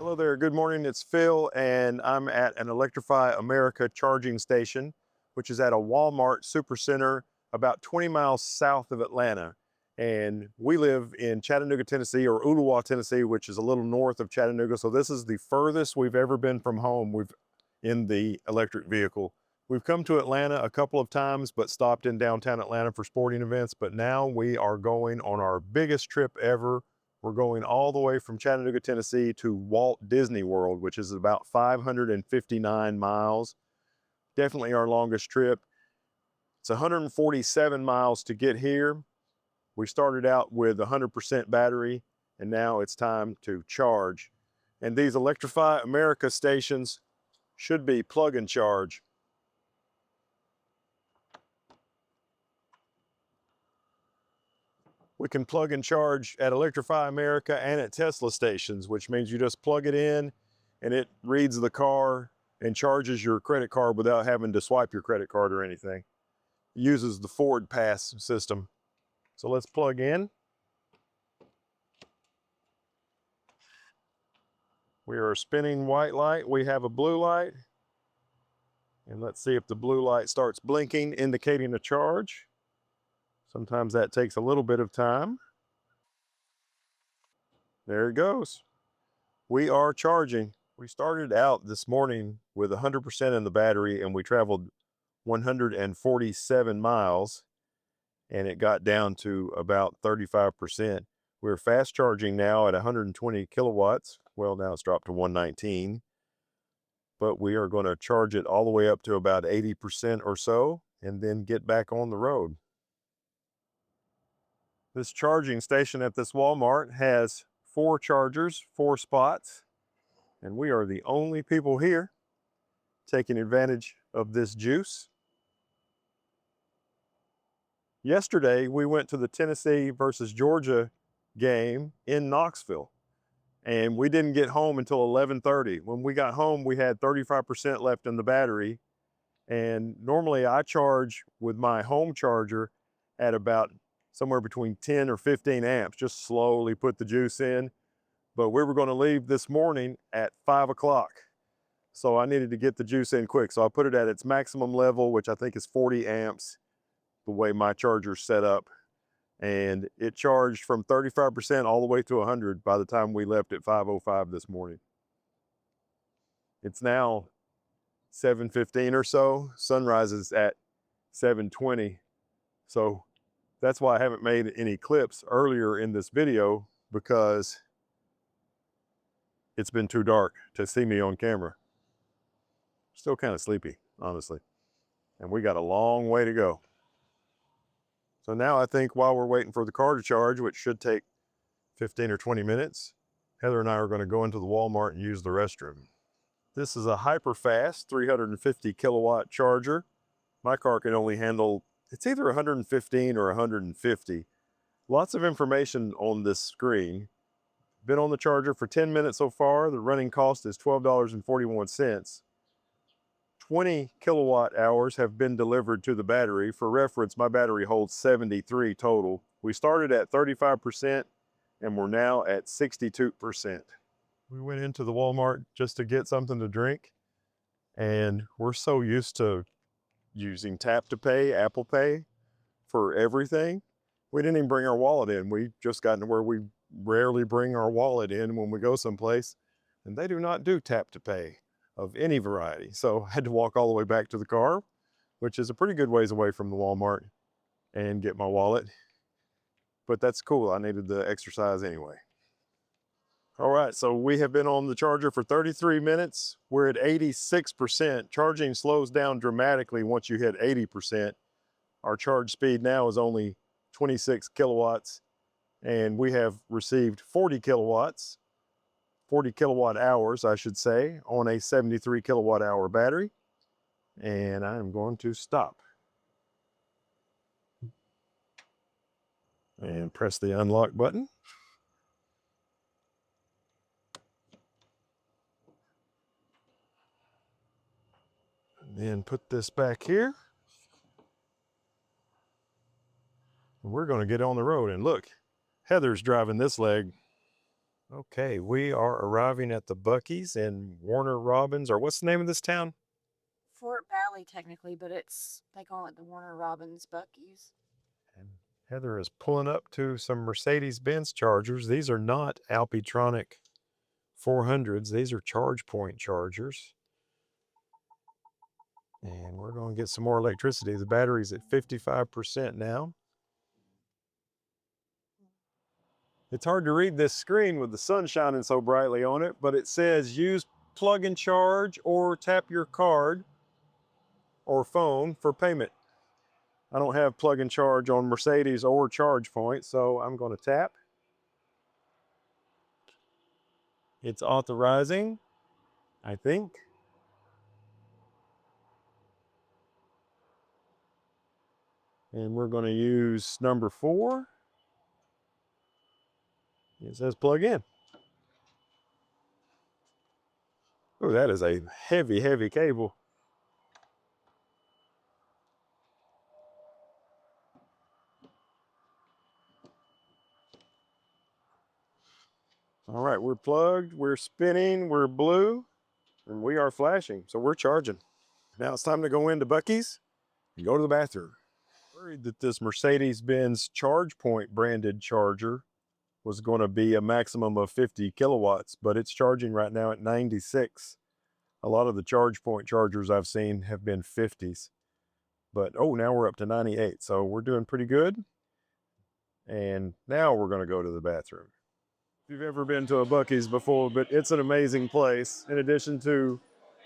Hello there, good morning. It's Phil, and I'm at an Electrify America charging station, which is at a Walmart Supercenter about 20 miles south of Atlanta. And we live in Chattanooga, Tennessee, or Ooltewah, Tennessee, which is a little north of Chattanooga. So this is the furthest we've ever been from home. We've in the electric vehicle. We've come to Atlanta a couple of times, but stopped in downtown Atlanta for sporting events. But now we are going on our biggest trip ever. We're going all the way from Chattanooga, Tennessee to Walt Disney World, which is about 559 miles. Definitely our longest trip. It's 147 miles to get here. We started out with 100% battery, and now it's time to charge. And these Electrify America stations should be plug and charge. We can plug and charge at Electrify America and at Tesla stations, which means you just plug it in and it reads the car and charges your credit card without having to swipe your credit card or anything. It uses the Ford Pass system. So let's plug in. We are spinning white light. We have a blue light. And let's see if the blue light starts blinking, indicating a charge. Sometimes that takes a little bit of time. There it goes. We are charging. We started out this morning with 100% in the battery, and we traveled 147 miles, and it got down to about 35%. We're fast charging now at 120 kilowatts. Well, now it's dropped to 119, but we are going to charge it all the way up to about 80% or so, and then get back on the road. This charging station at this Walmart has 4 chargers, 4 spots, and we are the only people here taking advantage of this juice. Yesterday, we went to the Tennessee versus Georgia game in Knoxville, and we didn't get home until 11:30. When we got home, we had 35% left in the battery, and normally I charge with my home charger at about somewhere between 10 or 15 amps, just slowly put the juice in. But we were going to leave this morning at 5 o'clock. So I needed to get the juice in quick. So I put it at its maximum level, which I think is 40 amps, the way my charger's set up. And it charged from 35% all the way to 100 by the time we left at 5:05 this morning. It's now 7:15 or so. Sunrise is at 7:20. So that's why I haven't made any clips earlier in this video, because it's been too dark to see me on camera. Still kind of sleepy, honestly. And we got a long way to go. So now I think while we're waiting for the car to charge, which should take 15 or 20 minutes, Heather and I are going to go into the Walmart and use the restroom. This is a hyper fast 350 kilowatt charger. My car can only handle, it's either 115 or 150. Lots of information on this screen. Been on the charger for 10 minutes so far. The running cost is $12.41. 20 kilowatt hours have been delivered to the battery. For reference, my battery holds 73 total. We started at 35% and we're now at 62%. We went into the Walmart just to get something to drink, and we're so used to using tap to pay, Apple Pay for everything. We didn't even bring our wallet in. We just gotten to where we rarely bring our wallet in when we go someplace, and they do not do tap to pay of any variety. So I had to walk all the way back to the car, which is a pretty good ways away from the Walmart, and get my wallet. But that's cool. I needed the exercise anyway. All right, so we have been on the charger for 33 minutes. We're at 86%. Charging slows down dramatically once you hit 80%. Our charge speed now is only 26 kilowatts, and we have received 40 kilowatts, 40 kilowatt hours, I should say, on a 73 kilowatt hour battery. And I'm going to stop and press the unlock button. And then put this back here. And we're going to get on the road. And look, Heather's driving this leg. Okay, we are arriving at the Buckies in Warner Robins, or what's the name of this town? Fort Valley, technically, but they call it the Warner Robins Buckies. And Heather is pulling up to some Mercedes-Benz Chargers. These are not Alpitronic 400s. These are charge point chargers. And we're going to get some more electricity. The battery's at 55% now. It's hard to read this screen with the sun shining so brightly on it, but it says use plug and charge or tap your card or phone for payment. I don't have plug and charge on Mercedes or charge point, so I'm going to tap. It's authorizing, I think. And we're going to use number 4. It says plug in. Oh, that is a heavy, heavy cable. All right, we're plugged, we're spinning, we're blue, and we are flashing, so we're charging. Now it's time to go into Bucky's and go to the bathroom. Worried that this Mercedes-Benz ChargePoint branded charger was going to be a maximum of 50 kilowatts, but it's charging right now at 96. A lot of the ChargePoint chargers I've seen have been 50s, but oh, now we're up to 98, so we're doing pretty good. And now we're going to go to the bathroom. If you've ever been to a Buc-ee's before, but it's an amazing place. In addition to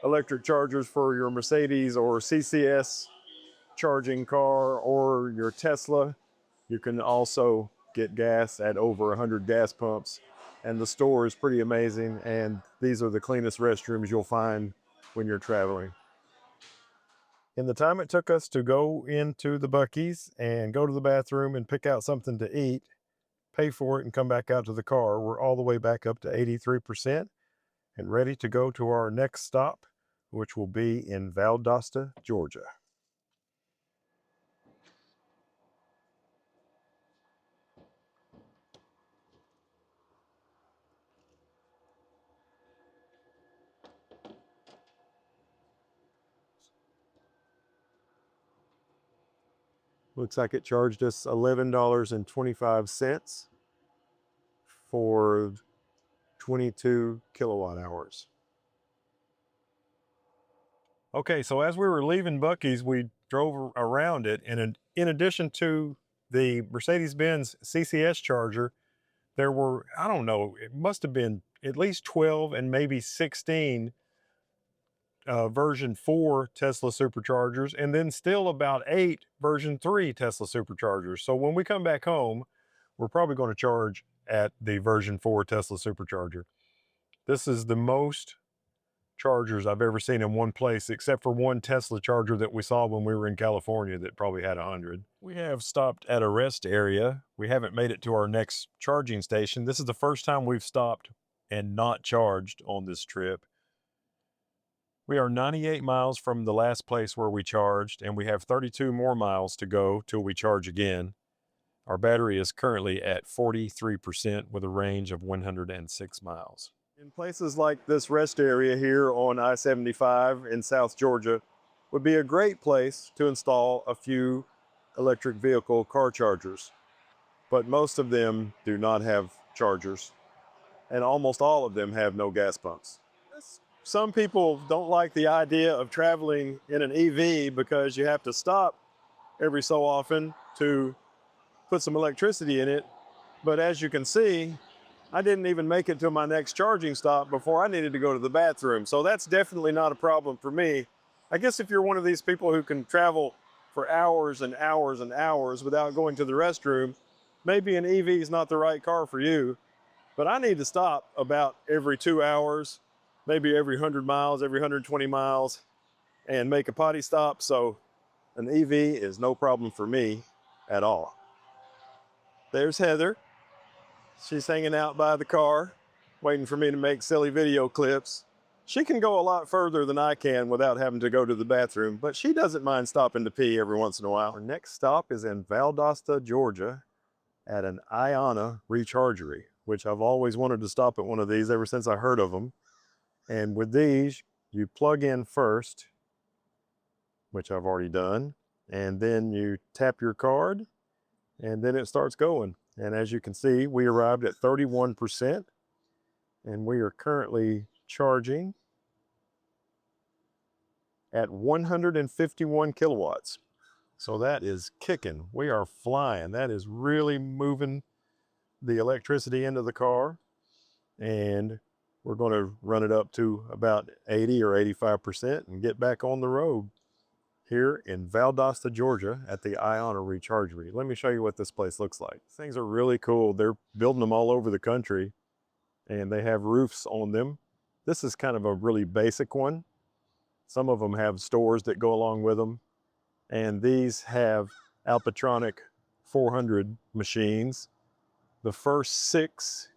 electric chargers for your Mercedes or CCS charging car or your Tesla, you can also get gas at over 100 gas pumps. And the store is pretty amazing, and these are the cleanest restrooms you'll find when you're traveling. In the time it took us to go into the Buc-ee's and go to the bathroom and pick out something to eat, pay for it, and come back out to the car, we're all the way back up to 83% and ready to go to our next stop, which will be in Valdosta, Georgia. Looks like it charged us $11.25 for 22 kilowatt hours. Okay, so as we were leaving Buc-ee's, we drove around it, and in addition to the Mercedes-Benz CCS charger, there were, I don't know, it must have been at least 12 and maybe 16 version 4 Tesla superchargers, and then still about 8 version 3 Tesla superchargers. So when we come back home, we're probably going to charge at the version 4 Tesla supercharger. This is the most chargers I've ever seen in one place, except for one Tesla charger that we saw when we were in California that probably had 100. We have stopped at a rest area. We haven't made it to our next charging station. This is the first time we've stopped and not charged on this trip. We are 98 miles from the last place where we charged, and we have 32 more miles to go till we charge again. Our battery is currently at 43% with a range of 106 miles. In places like this rest area here on I-75 in South Georgia would be a great place to install a few electric vehicle car chargers, but most of them do not have chargers, and almost all of them have no gas pumps. Some people don't like the idea of traveling in an EV because you have to stop every so often to put some electricity in it. But as you can see, I didn't even make it to my next charging stop before I needed to go to the bathroom. So that's definitely not a problem for me. I guess if you're one of these people who can travel for hours and hours and hours without going to the restroom, maybe an EV is not the right car for you. But I need to stop about every 2 hours, maybe every 100 miles, every 120 miles, and make a potty stop. So an EV is no problem for me at all. There's Heather. She's hanging out by the car, waiting for me to make silly video clips. She can go a lot further than I can without having to go to the bathroom, but she doesn't mind stopping to pee every once in a while. Our next stop is in Valdosta, Georgia, at an Ionna rechargery. which I've always wanted to stop at one of these ever since I heard of them. And with these, you plug in first, which I've already done, and then you tap your card, and then it starts going. And as you can see, we arrived at 31%, and we are currently charging at 151 kilowatts. So that is kicking. We are flying. That is really moving the electricity into the car. And we're going to run it up to about 80 or 85% and get back on the road here in Valdosta, Georgia at the Ionna Rechargery. Let me show you what this place looks like. Things are really cool. They're building them all over the country and they have roofs on them. This is kind of a really basic one. Some of them have stores that go along with them. And these have Alpatronic 400 machines. The first 6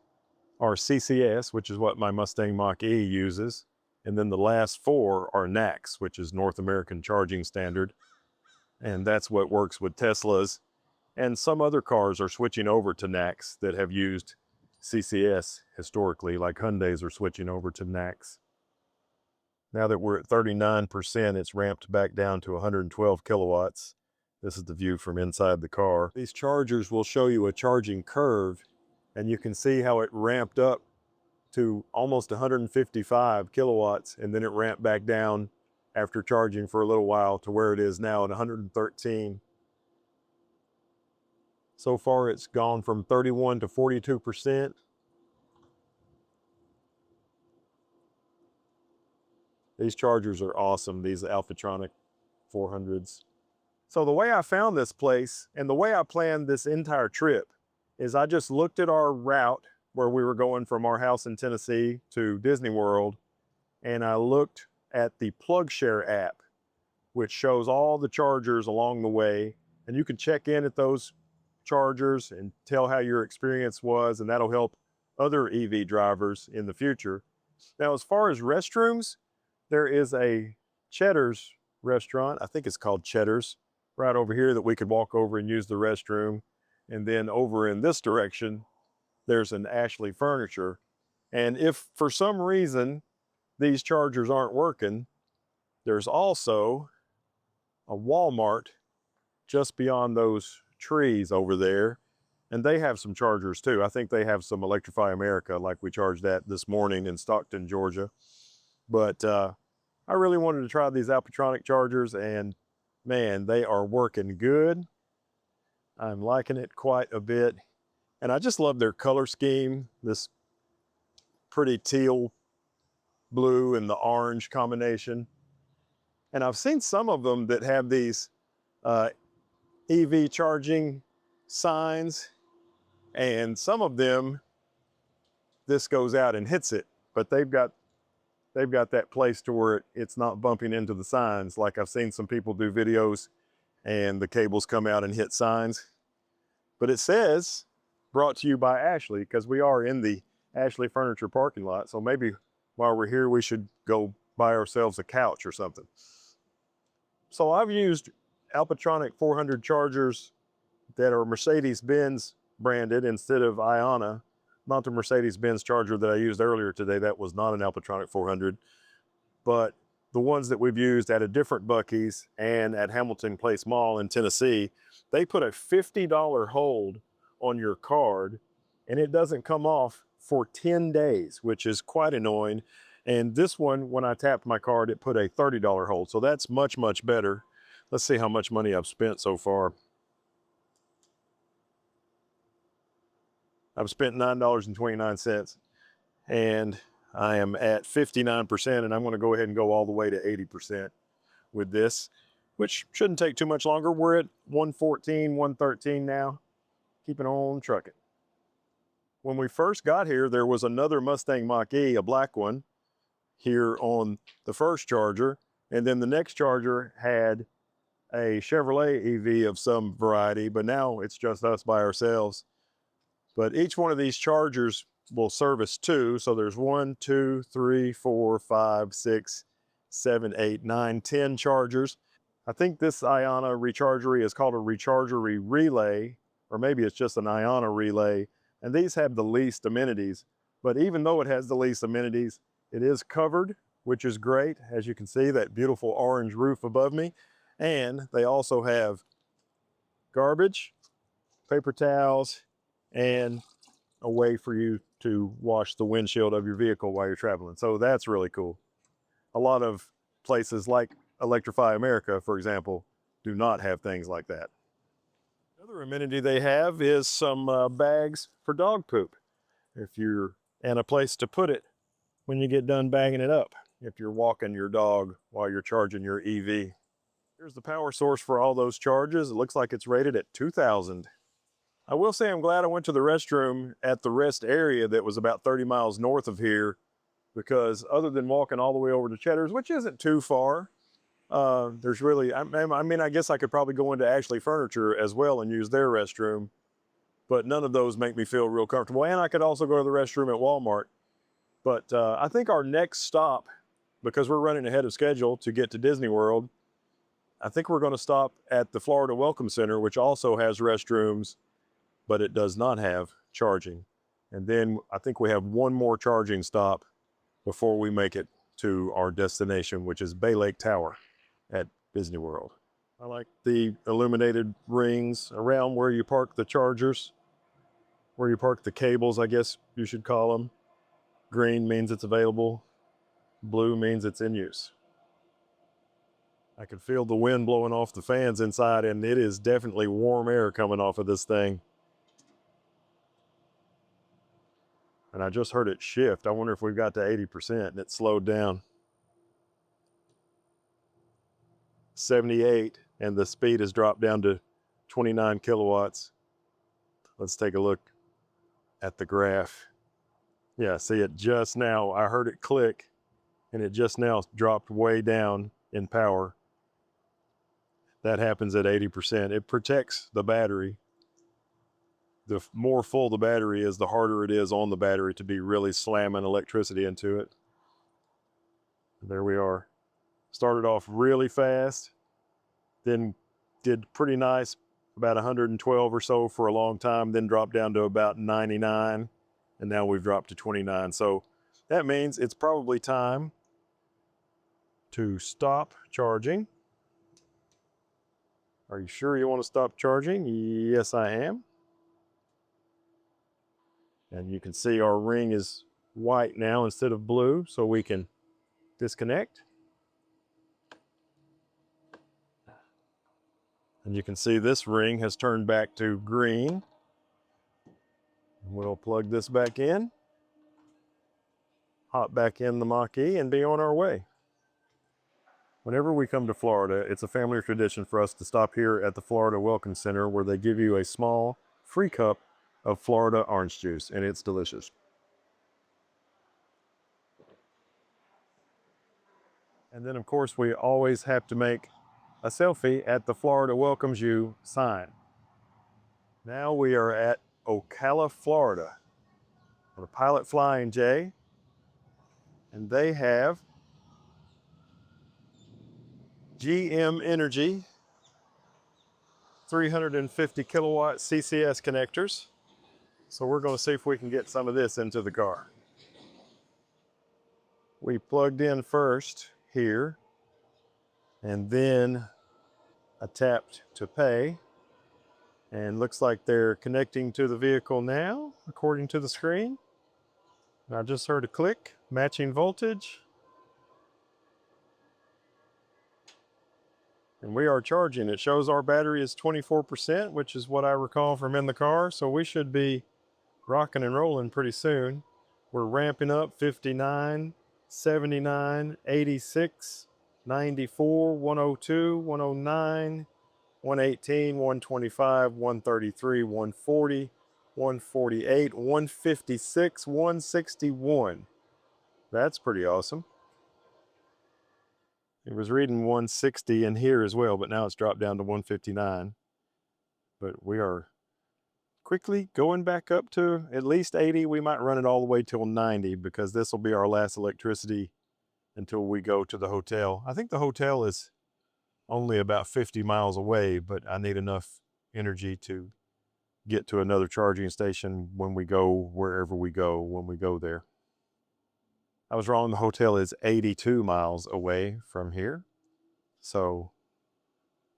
are CCS, which is what my Mustang Mach-E uses. And then the last 4 are NACS, which is North American Charging Standard. And that's what works with Teslas. And some other cars are switching over to NACS that have used CCS historically, like Hyundais are switching over to NACS. Now that we're at 39%, it's ramped back down to 112 kilowatts. This is the view from inside the car. These chargers will show you a charging curve, and you can see how it ramped up to almost 155 kilowatts, and then it ramped back down after charging for a little while to where it is now at 113. So far, it's gone from 31 to 42%. These chargers are awesome, these Alpatronic 400s. So the way I found this place and the way I planned this entire trip is I just looked at our route where we were going from our house in Tennessee to Disney World, and I looked at the PlugShare app, which shows all the chargers along the way, and you can check in at those chargers and tell how your experience was, and that'll help other EV drivers in the future. Now, as far as restrooms, there is a Cheddar's restaurant, I think it's called Cheddar's, right over here that we could walk over and use the restroom. And then over in this direction, there's an Ashley Furniture. And if for some reason these chargers aren't working, there's also a Walmart just beyond those trees over there. And they have some chargers too. I think they have some Electrify America, like we charged at this morning in Stockton, Georgia. But I really wanted to try these Alpatronic chargers, and man, they are working good. I'm liking it quite a bit. And I just love their color scheme, this pretty teal blue and the orange combination. And I've seen some of them that have these EV charging signs, and some of them, this goes out and hits it, but they've got that place to where it's not bumping into the signs. Like I've seen some people do videos and the cables come out and hit signs. But it says, brought to you by Ashley, because we are in the Ashley Furniture parking lot. So maybe while we're here, we should go buy ourselves a couch or something. So I've used Alpatronic 400 chargers that are Mercedes-Benz branded instead of Ionna. Not the Mercedes-Benz charger that I used earlier today. That was not an Alpatronic 400, but the ones that we've used at a different Buckies and at Hamilton Place Mall in Tennessee, they put a $50 hold on your card, and it doesn't come off for 10 days, which is quite annoying. And this one, when I tapped my card, it put a $30 hold. So that's much, much better. Let's see how much money I've spent so far. I've spent $9.29, and I am at 59%, and I'm going to go ahead and go all the way to 80% with this, which shouldn't take too much longer. We're at 114, 113 now, keeping on trucking. When we first got here, there was another Mustang Mach-E, a black one, here on the first charger, and then the next charger had a Chevrolet EV of some variety, but now it's just us by ourselves. But each one of these chargers will service 2. So there's 1, 2, 3, 4, 5, 6, 7, 8, 9, 10 chargers. I think this Ionna Rechargery is called a Rechargery Relay, or maybe it's just an Ionna Relay, And these have the least amenities, but even though it has the least amenities, it is covered, which is great. As you can see, that beautiful orange roof above me. And they also have garbage, paper towels, and a way for you to wash the windshield of your vehicle while you're traveling. So that's really cool. A lot of places like Electrify America, for example, do not have things like that. Another amenity they have is some bags for dog poop. If you're and a place to put it when you get done bagging it up, if you're walking your dog while you're charging your EV. Here's the power source for all those charges. It looks like it's rated at 2,000. I will say I'm glad I went to the restroom at the rest area that was about 30 miles north of here, because other than walking all the way over to Cheddar's, which isn't too far, there's really, I mean, I guess I could probably go into Ashley Furniture as well and use their restroom, but none of those make me feel real comfortable. And I could also go to the restroom at Walmart. But I think our next stop, because we're running ahead of schedule to get to Disney World, I think we're going to stop at the Florida Welcome Center, which also has restrooms, but it does not have charging. And then I think we have one more charging stop before we make it to our destination, which is Bay Lake Tower at Disney World. I like the illuminated rings around where you park the chargers, where you park the cables, I guess you should call them. Green means it's available. Blue means it's in use. I can feel the wind blowing off the fans inside, and it is definitely warm air coming off of this thing. And I just heard it shift. I wonder if we've got to 80% and it slowed down. 78, and the speed has dropped down to 29 kilowatts. Let's take a look at the graph. Yeah, see it just now. I heard it click, and it just now dropped way down in power. That happens at 80%. It protects the battery. The more full the battery is, the harder it is on the battery to be really slamming electricity into it. There we are. Started off really fast, then did pretty nice, about 112 or so for a long time, then dropped down to about 99, and now we've dropped to 29. So that means it's probably time to stop charging. Are you sure you want to stop charging? Yes, I am. And you can see our ring is white now instead of blue, so we can disconnect. And you can see this ring has turned back to green. We'll plug this back in, hop back in the Mach-E, and be on our way. Whenever we come to Florida, it's a family tradition for us to stop here at the Florida Welcome Center, where they give you a small free cup of Florida orange juice, and it's delicious. And then, of course, we always have to make a selfie at the Florida Welcomes You sign. Now we are at Ocala, Florida, on a Pilot Flying J, and they have GM Energy 350 kilowatt CCS connectors. So we're going to see if we can get some of this into the car. We plugged in first here, and then I tapped to pay, and looks like they're connecting to the vehicle now, according to the screen. And I just heard a click, matching voltage. And we are charging. It shows our battery is 24%, which is what I recall from in the car. So we should be rocking and rolling pretty soon. We're ramping up. 59, 79, 86, 94, 102, 109, 118, 125, 133, 140, 148, 156, 161. That's pretty awesome. It was reading 160 in here as well, but now it's dropped down to 159. But we are quickly going back up to at least 80. We might run it all the way till 90, because this will be our last electricity until we go to the hotel. I think the hotel is only about 50 miles away, but I need enough energy to get to another charging station when we go wherever we go when we go there. I was wrong. The hotel is 82 miles away from here. So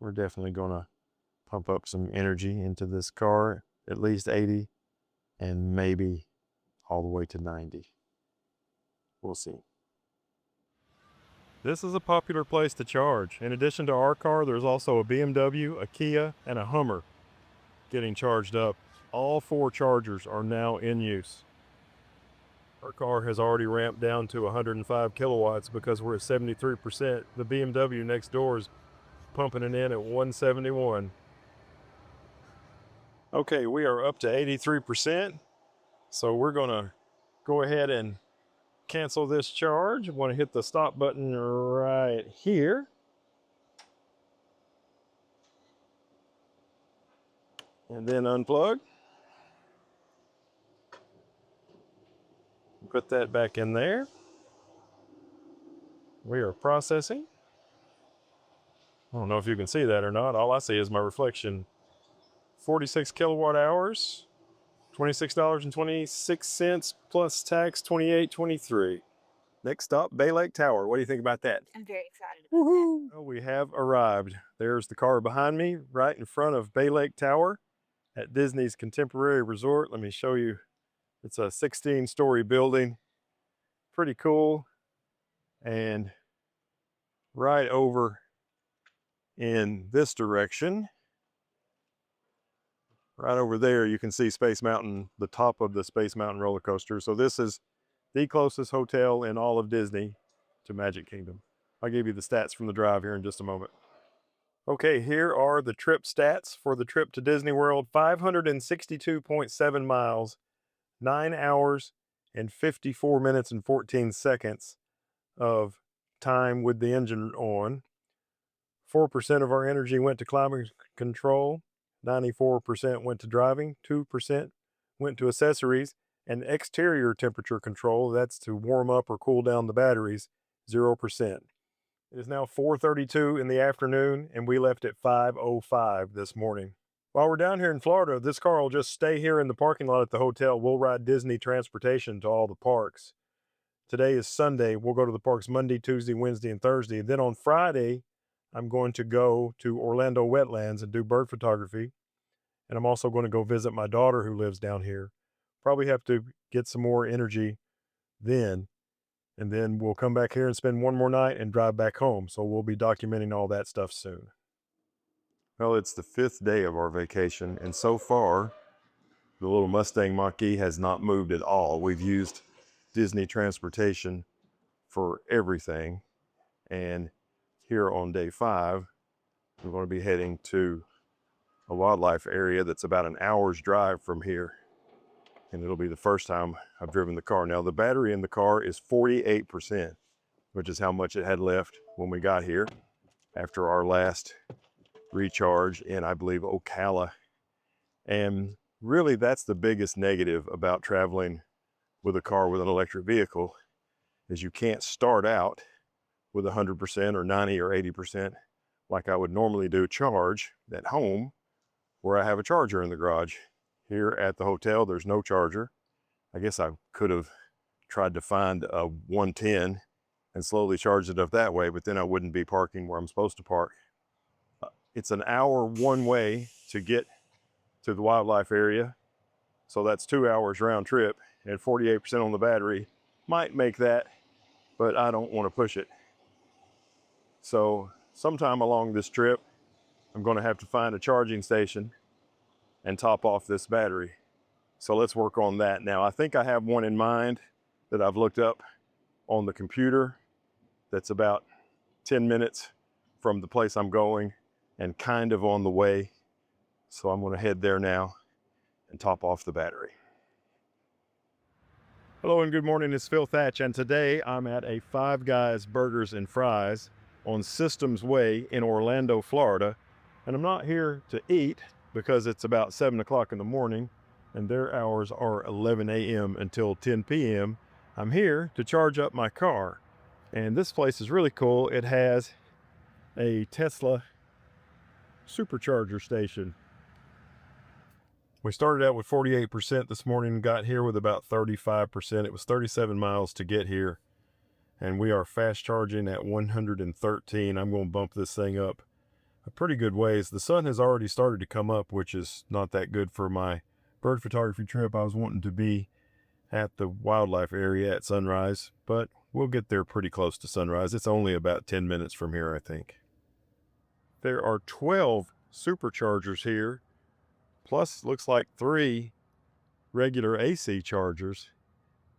we're definitely going to pump up some energy into this car, at least 80 and maybe all the way to 90. We'll see. This is a popular place to charge. In addition to our car, there's also a BMW, a Kia, and a Hummer getting charged up. All 4 chargers are now in use. Our car has already ramped down to 105 kilowatts because we're at 73%. The BMW next door is pumping it in at 171. Okay, we are up to 83%. So we're gonna go ahead and cancel this charge. I want to hit the stop button right here. And then unplug. Put that back in there. We are processing. I don't know if you can see that or not. All I see is my reflection. 46 kilowatt hours, $26.26 plus tax, $28.23. Next stop, Bay Lake Tower. What do you think about that? I'm very excited about that. Well, we have arrived. There's the car behind me, right in front of Bay Lake Tower at Disney's Contemporary Resort. Let me show you. It's a 16-story building. Pretty cool. And right over in this direction, right over there, you can see Space Mountain, the top of the Space Mountain roller coaster. So this is the closest hotel in all of Disney to Magic Kingdom. I'll give you the stats from the drive here in just a moment. Okay, here are the trip stats for the trip to Disney World. 562.7 miles, 9 hours and 54 minutes and 14 seconds of time with the engine on. 4% of our energy went to climate control, 94% went to driving, 2% went to accessories, and exterior temperature control, that's to warm up or cool down the batteries, 0%. It is now 4:32 in the afternoon, and we left at 5:05 this morning. While we're down here in Florida, this car will just stay here in the parking lot at the hotel. We'll ride Disney transportation to all the parks. Today is Sunday. We'll go to the parks Monday, Tuesday, Wednesday, and Thursday. Then on Friday, I'm going to go to Orlando Wetlends and do bird photography. And I'm also going to go visit my daughter who lives down here. Probably have to get some more energy then. And then we'll come back here and spend one more night and drive back home. So we'll be documenting all that stuff soon. Well, it's the 5th day of our vacation. And so far, the little Mustang Mach-E has not moved at all. We've used Disney transportation for everything. And here on day 5, we're going to be heading to a wildlife area that's about an hour's drive from here. And it'll be the first time I've driven the car. Now, the battery in the car is 48%, which is how much it had left when we got here after our last recharge in, I believe, Ocala. And really, that's the biggest negative about traveling with a car with an electric vehicle, is you can't start out with 100% or 90 or 80% like I would normally do charge at home, where I have a charger in the garage. Here at the hotel, there's no charger. I guess I could have tried to find a 110 and slowly charge it up that way, but then I wouldn't be parking where I'm supposed to park. It's an hour one way to get to the wildlife area. So that's 2 hours round trip, and 48% on the battery might make that, but I don't want to push it. So sometime along this trip, I'm going to have to find a charging station and top off this battery. So let's work on that. Now, I think I have one in mind that I've looked up on the computer that's about 10 minutes from the place I'm going and kind of on the way. So I'm going to head there now and top off the battery. Hello and good morning, it's Phil Thatch, and today I'm at a Five Guys Burgers and Fries on Systems Way in Orlando, Florida. And I'm not here to eat because it's about 7 o'clock in the morning and their hours are 11 a.m. until 10 p.m. I'm here to charge up my car. And this place is really cool. It has a Tesla supercharger station. We started out with 48% this morning, got here with about 35%. It was 37 miles to get here, and we are fast charging at 113. I'm going to bump this thing up a pretty good ways. The sun has already started to come up, which is not that good for my bird photography trip. I was wanting to be at the wildlife area at sunrise, but we'll get there pretty close to sunrise. It's only about 10 minutes from here, I think. There are 12 superchargers here, plus looks like 3 regular AC chargers,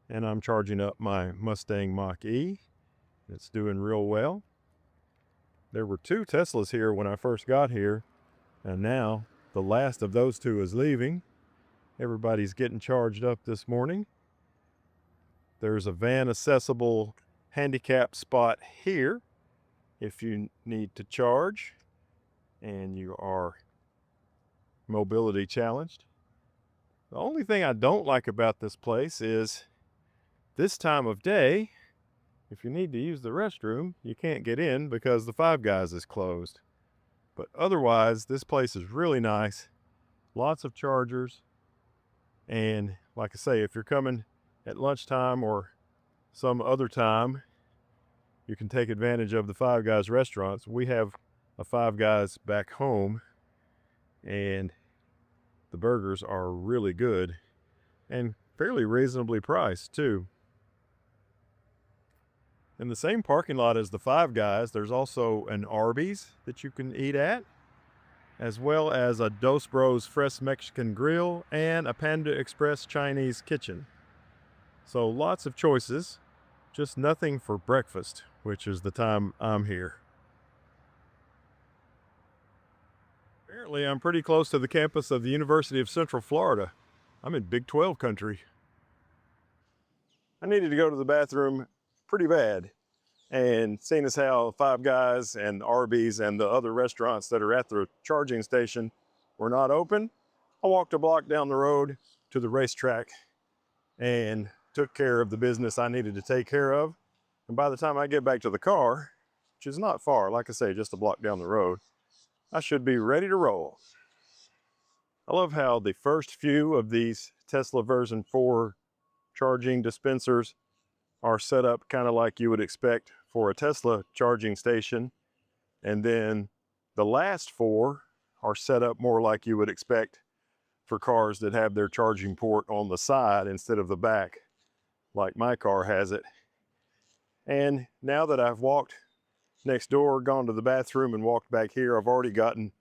and I'm charging up my Mustang Mach-E. It's doing real well. There were 2 Teslas here when I first got here, and now the last of those 2 is leaving. Everybody's getting charged up this morning. There's a van accessible handicap spot here if you need to charge and you are mobility challenged. The only thing I don't like about this place is this time of day, if you need to use the restroom, you can't get in because the Five Guys is closed. But otherwise, this place is really nice. Lots of chargers. And like I say, if you're coming at lunchtime or some other time, you can take advantage of the Five Guys restaurants. We have a Five Guys back home, and the burgers are really good and fairly reasonably priced too. In the same parking lot as the Five Guys, there's also an Arby's that you can eat at, as well as a Dos Bros Fresh Mexican Grill and a Panda Express Chinese kitchen. So lots of choices, just nothing for breakfast, which is the time I'm here. Apparently, I'm pretty close to the campus of the University of Central Florida. I'm in Big 12 country. I needed to go to the bathroom pretty bad. And seeing as how Five Guys and Arby's and the other restaurants that are at the charging station were not open, I walked a block down the road to the racetrack and took care of the business I needed to take care of. And by the time I get back to the car, which is not far, like I say, just a block down the road, I should be ready to roll. I love how the first few of these Tesla version 4 charging dispensers are set up kind of like you would expect for a Tesla charging station. And then the last 4 are set up more like you would expect for cars that have their charging port on the side instead of the back, like my car has it. And now that I've walked next door, gone to the bathroom, and walked back here, I've already gotten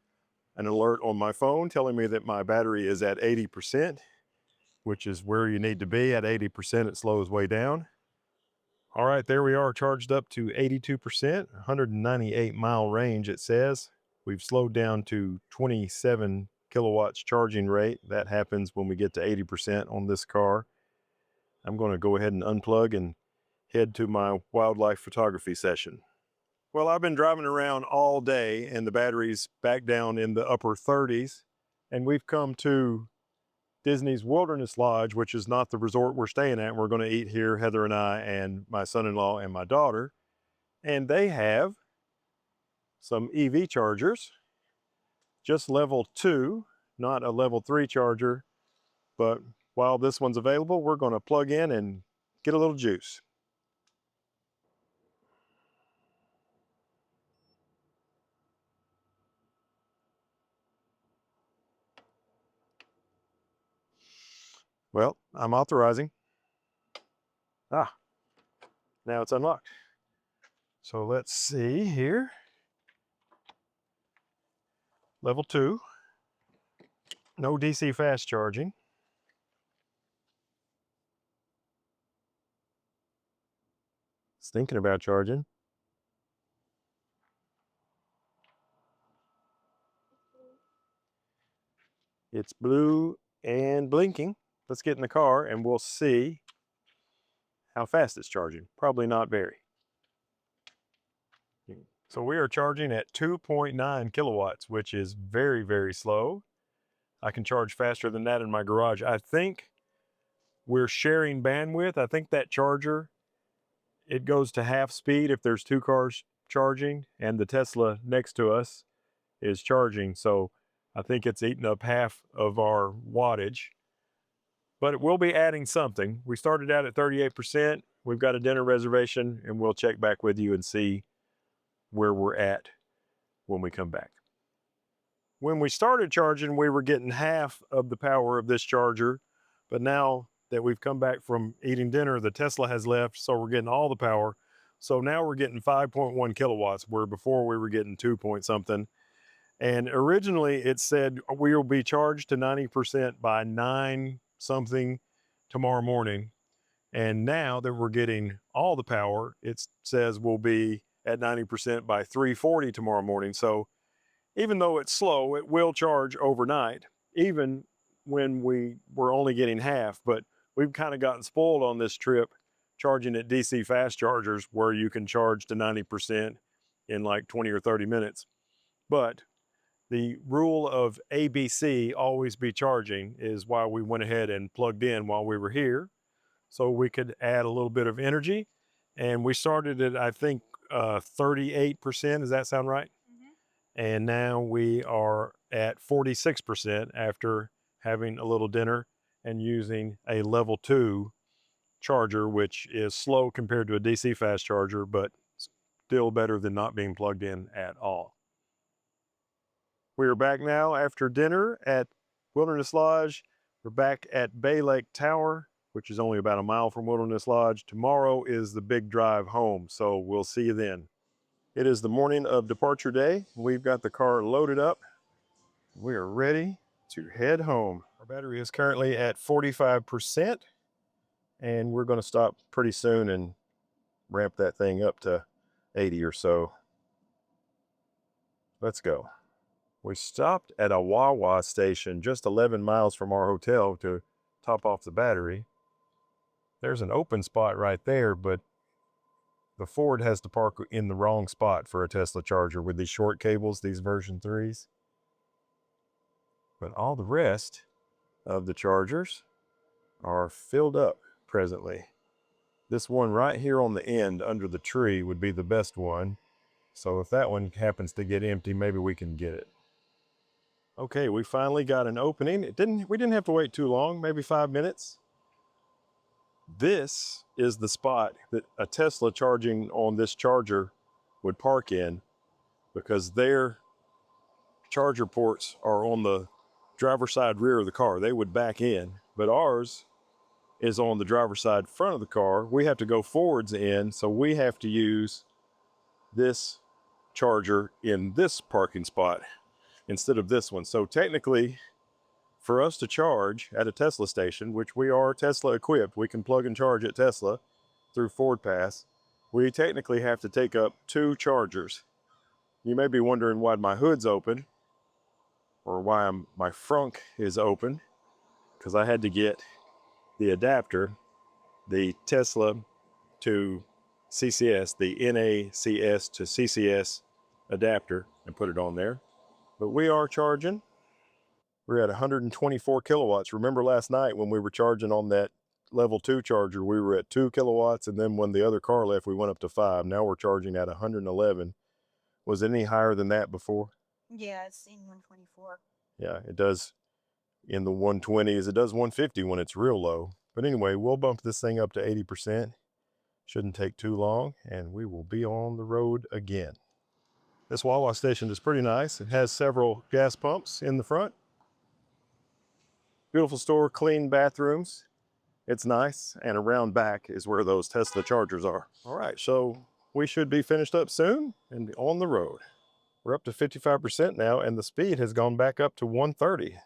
an alert on my phone telling me that my battery is at 80%, which is where you need to be. At 80%, it slows way down. All right, there we are, charged up to 82%, 198 mile range, it says. We've slowed down to 27 kilowatts charging rate. That happens when we get to 80% on this car. I'm going to go ahead and unplug and head to my wildlife photography session. Well, I've been driving around all day and the battery's back down in the upper 30s, and we've come to Disney's Wilderness Lodge, which is not the resort we're staying at. We're going to eat here, Heather and I and my son-in-law and my daughter, and they have some EV chargers, just level 2, not a level 3 charger, but while this one's available, we're going to plug in and get a little juice. Well, I'm authorizing. Now it's unlocked. So let's see here. Level 2. No DC fast charging. It's thinking about charging. It's blue and blinking. Let's get in the car and we'll see how fast it's charging. Probably not very. So we are charging at 2.9 kilowatts, which is very, very slow. I can charge faster than that in my garage. I think we're sharing bandwidth. I think that charger, it goes to half speed if there's 2 cars charging, and the Tesla next to us is charging. So I think it's eaten up half of our wattage, but we'll be adding something. We started out at 38%. We've got a dinner reservation, and we'll check back with you and see where we're at when we come back. When we started charging, we were getting half of the power of this charger, but now that we've come back from eating dinner, the Tesla has left, so we're getting all the power. So now we're getting 5.1 kilowatts, where before we were getting 2 point something. And originally it said we will be charged to 90% by 9 something tomorrow morning. And now that we're getting all the power, it says we'll be at 90% by 3:40 tomorrow morning. So even though it's slow, it will charge overnight, even when we were only getting half. But we've kind of gotten spoiled on this trip charging at DC fast chargers where you can charge to 90% in like 20 or 30 minutes. But the rule of ABC, always be charging, is why we went ahead and plugged in while we were here so we could add a little bit of energy. And we started at, I think, 38%. Does that sound right? And now we are at 46% after having a little dinner and using a level 2 charger, which is slow compared to a DC fast charger, but still better than not being plugged in at all. We are back now after dinner at Wilderness Lodge. We're back at Bay Lake Tower, which is only about a mile from Wilderness Lodge. Tomorrow is the big drive home, so we'll see you then. It is the morning of departure day. We've got the car loaded up. We are ready to head home. Our battery is currently at 45%, and we're going to stop pretty soon and ramp that thing up to 80 or so. Let's go. We stopped at a Wawa station just 11 miles from our hotel to top off the battery. There's an open spot right there, but the Ford has to park in the wrong spot for a Tesla charger with these short cables, these version 3s. But all the rest of the chargers are filled up presently. This one right here on the end under the tree would be the best one. So if that one happens to get empty, maybe we can get it. Okay, we finally got an opening. We didn't have to wait too long, maybe 5 minutes. This is the spot that a Tesla charging on this charger would park in, because their charger ports are on the driver's side rear of the car. They would back in, but ours is on the driver's side front of the car. We have to go forwards in, so we have to use this charger in this parking spot instead of this one. So technically, for us to charge at a Tesla station, which we are Tesla equipped, we can plug and charge at Tesla through Ford Pass, we technically have to take up 2 chargers. You may be wondering why my hood's open, or why my frunk is open, because I had to get the adapter, the Tesla to CCS, the NACS to CCS adapter, and put it on there. But we are charging. We're at 124 kilowatts. Remember last night when we were charging on that level 2 charger, we were at 2 kilowatts, and then when the other car left, we went up to 5. Now we're charging at 111. Was it any higher than that before? Yeah, it's seen 124. Yeah, it does in the 120s. It does 150 when it's real low. But anyway, we'll bump this thing up to 80%. Shouldn't take too long, and we will be on the road again. This Wawa station is pretty nice. It has several gas pumps in the front. Beautiful store, clean bathrooms. It's nice, and around back is where those Tesla chargers are. All right, so we should be finished up soon and on the road. We're up to 55% now, and the speed has gone back up to 130.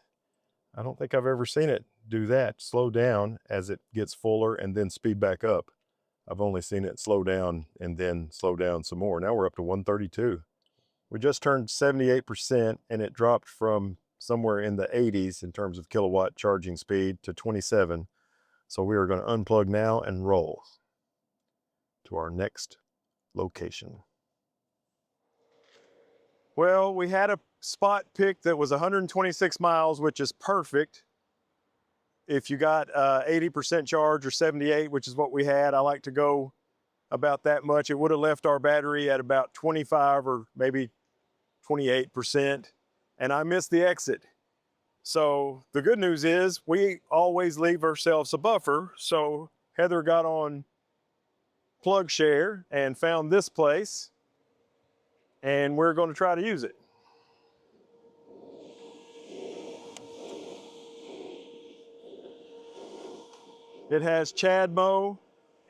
I don't think I've ever seen it do that, slow down as it gets fuller and then speed back up. I've only seen it slow down and then slow down some more. Now we're up to 132. We just turned 78%, and it dropped from somewhere in the 80s in terms of kilowatt charging speed to 27. So we are going to unplug now and roll to our next location. Well, we had a spot picked that was 126 miles, which is perfect. If you got 80% charge or 78, which is what we had, I like to go about that much. It would have left our battery at about 25 or maybe 28%. and I missed the exit. So the good news is we always leave ourselves a buffer. So Heather got on PlugShare and found this place, and we're going to try to use it. It has CHAdeMO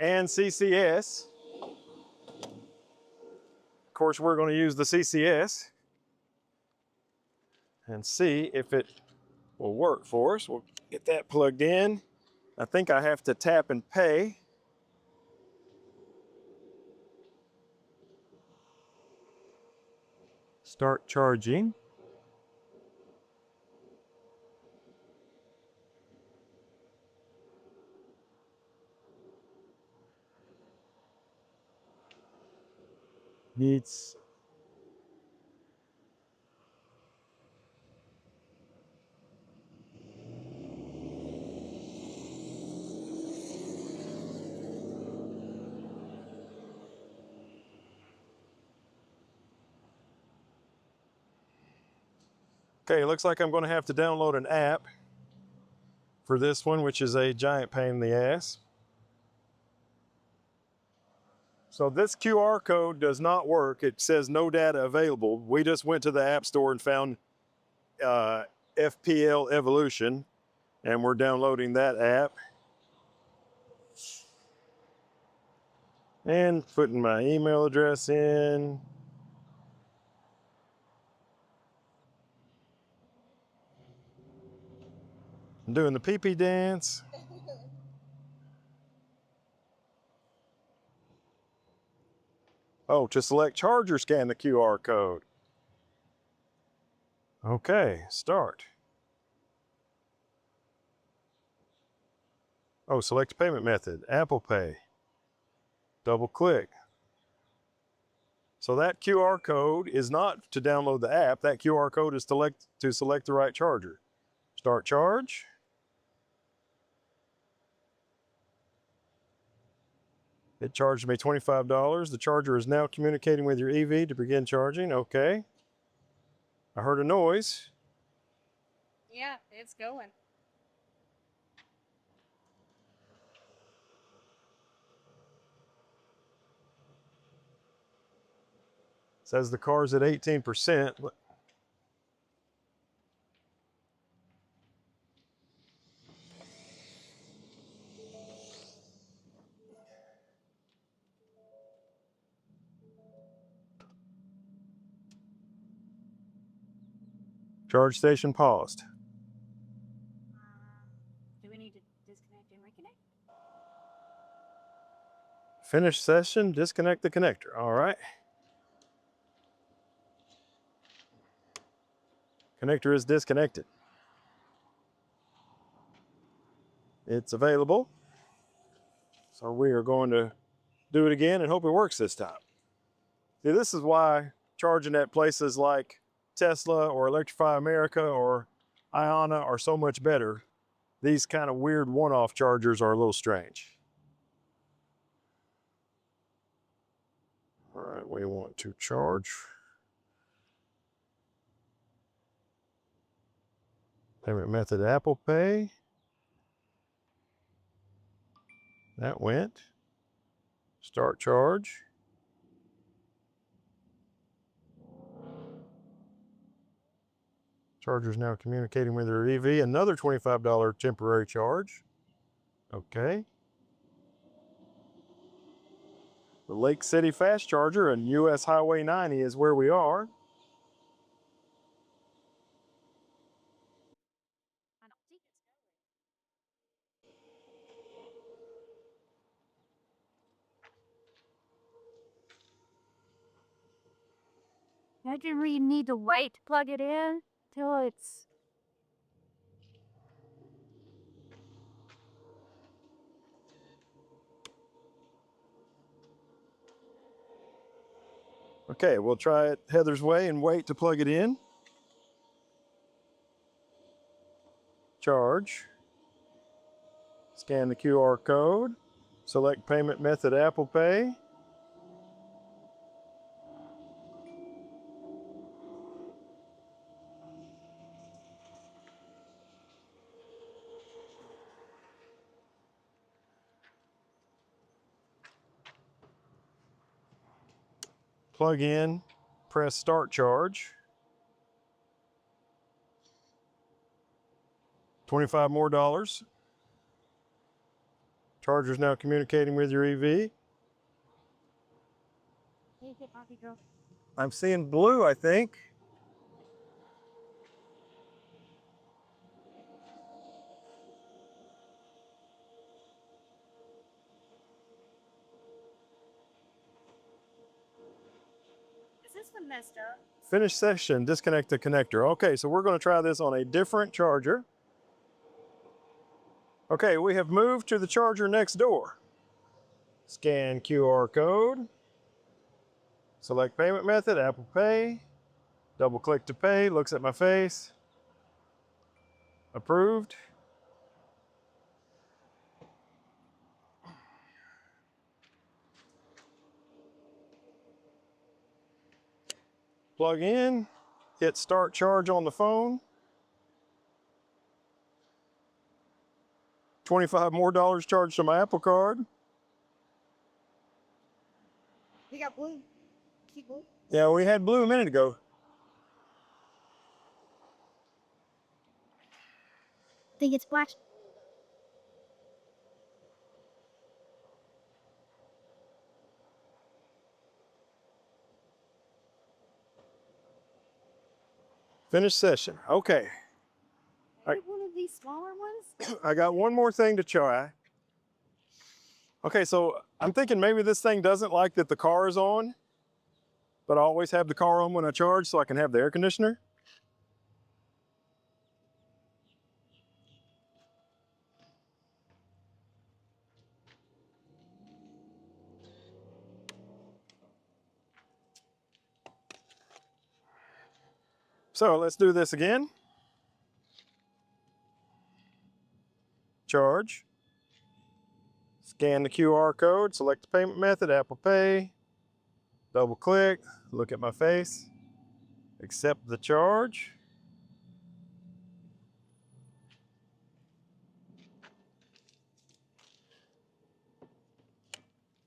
and CCS. Of course, we're going to use the CCS and see if it will work for us. We'll get that plugged in. I think I have to tap and pay. Start charging. Needs Okay, looks like I'm going to have to download an app for this one, which is a giant pain in the ass. So this QR code does not work. It says no data available. We just went to the App Store and found FPL Evolution, and we're downloading that app. And putting my email address in. I'm doing the pee-pee dance. Oh, to select charger, scan the QR code. Okay, start. Oh, select payment method, Apple Pay. Double click. So that QR code is not to download the app. That QR code is to select the right charger. Start charge. It charged me $25. The charger is now communicating with your EV to begin charging. Okay. I heard a noise. Yeah, it's going. Says the car's at 18%. Charge station paused. Do we need to disconnect and reconnect? Finish session, disconnect the connector. All right. Connector is disconnected. It's available. So we are going to do it again and hope it works this time. See, this is why charging at places like Tesla or Electrify America or Ionna are so much better. These kind of weird one-off chargers are a little strange. All right, we want to charge. Payment method, Apple Pay. That went. Start charge. Charger is now communicating with your EV. Another $25 temporary charge. Okay. The Lake City Fast Charger and US Highway 90 is where we are. Imagine we need to wait to plug it in till it's. Okay, we'll try it Heather's way and wait to plug it in. Charge. Scan the QR code. Select payment method, Apple Pay. Plug in, press start charge. 25 more dollars. Charger's now communicating with your EV. I'm seeing blue, I think. Is this one messed up? Finish session, disconnect the connector. Okay, so we're going to try this on a different charger. Okay, we have moved to the charger next door. Scan QR code. Select payment method, Apple Pay. Double click to pay, looks at my face. Approved. Plug in, hit start charge on the phone. 25 more dollars charged to my Apple Card. We got blue. Keep blue. Yeah, we had blue a minute ago. I think it's black. Finish session. Okay, Maybe one of these smaller ones? I got one more thing to try. Okay, so I'm thinking maybe this thing doesn't like that the car is on, but I always have the car on when I charge so I can have the air conditioner. So let's do this again. Charge. Scan the QR code, select the payment method, Apple Pay. Double click, look at my face. Accept the charge.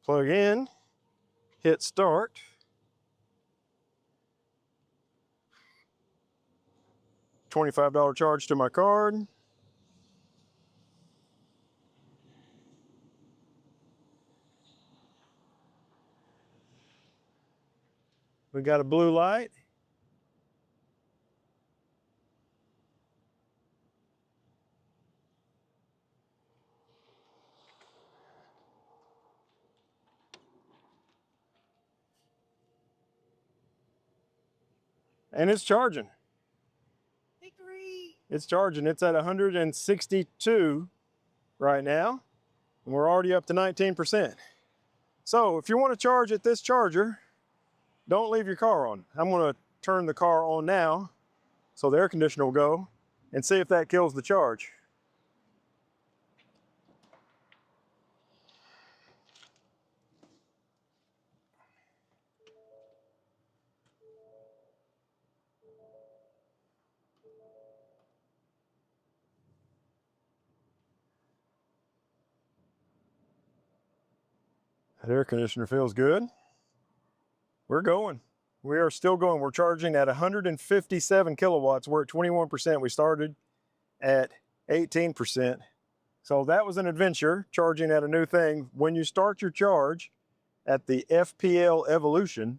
Plug in, hit start. $25 charge to my card. We got a blue light. And it's charging. Victory! It's charging. It's at 162 right now. And we're already up to 19%. So if you want to charge at this charger, don't leave your car on. I'm going to turn the car on now so the air conditioner will go and see if that kills the charge. That air conditioner feels good. We're going. We are still going. We're charging at 157 kilowatts. We're at 21%. We started at 18%. So that was an adventure, charging at a new thing. When you start your charge at the FPL Evolution,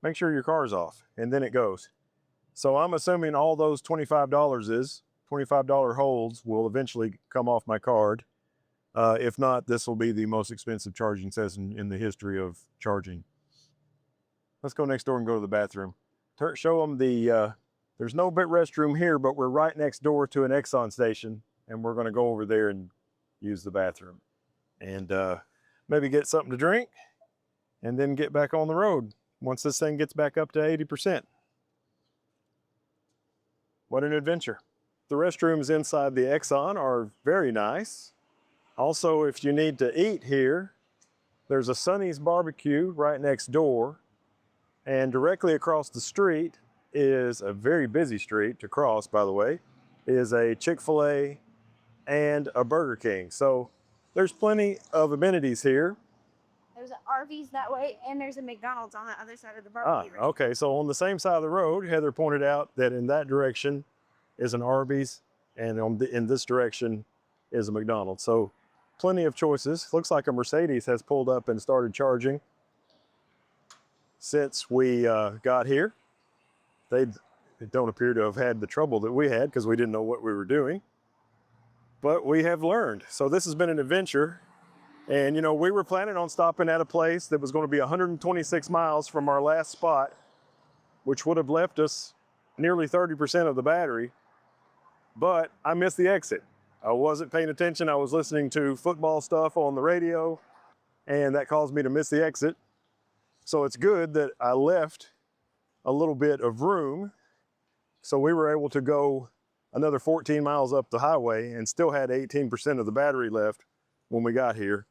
make sure your car's off, and then it goes. So I'm assuming all those $25 holds will eventually come off my card. If not, this will be the most expensive charging session in the history of charging. Let's go next door and go to the bathroom. Show them there's no bit restroom here, but we're right next door to an Exxon station, and we're gonna go over there and use the bathroom. And maybe get something to drink, and then get back on the road once this thing gets back up to 80%. What an adventure. The restrooms inside the Exxon are very nice. Also, if you need to eat here, there's a Sonny's Barbecue right next door. And directly across the street is a very busy street to cross, by the way, is a Chick-fil-A and a Burger King. So there's plenty of amenities here. There's an RVs that way, and there's a McDonald's on the other side of the Ah, barbecue range. okay. So on the same side of the road, Heather pointed out that in that direction is an Arby's, and in this direction is a McDonald's. So plenty of choices. Looks like a Mercedes has pulled up and started charging since we got here. They don't appear to have had the trouble that we had because we didn't know what we were doing. But we have learned. So this has been an adventure. And you know, we were planning on stopping at a place that was going to be 126 miles from our last spot, which would have left us nearly 30% of the battery. But I missed the exit. I wasn't paying attention. I was listening to football stuff on the radio, and that caused me to miss the exit. So it's good that I left a little bit of room. So we were able to go another 14 miles up the highway and still had 18% of the battery left when we got here.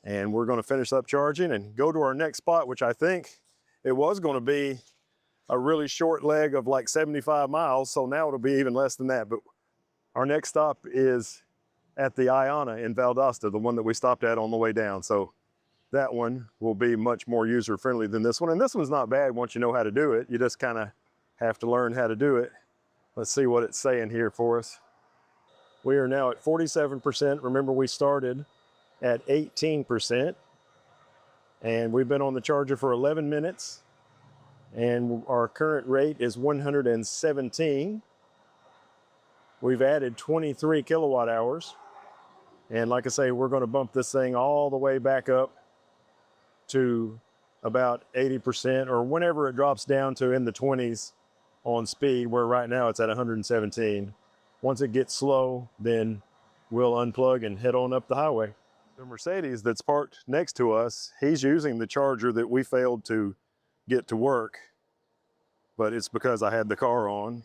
And we're going to finish up charging and go to our next spot, which I think it was going to be a really short leg of like 75 miles. So now it'll be even less than that. But our next stop is at the Ionna in Valdosta, the one that we stopped at on the way down. So that one will be much more user-friendly than this one. And this one's not bad once you know how to do it. You just kind of have to learn how to do it. Let's see what it's saying here for us. We are now at 47%. Remember, we started at 18%. And we've been on the charger for 11 minutes. And our current rate is 117. We've added 23 kilowatt hours. And like I say, we're going to bump this thing all the way back up to about 80%, or whenever it drops down to in the 20s on speed, where right now it's at 117. Once it gets slow, then we'll unplug and head on up the highway. The Mercedes that's parked next to us, he's using the charger that we failed to get to work, but it's because I had the car on,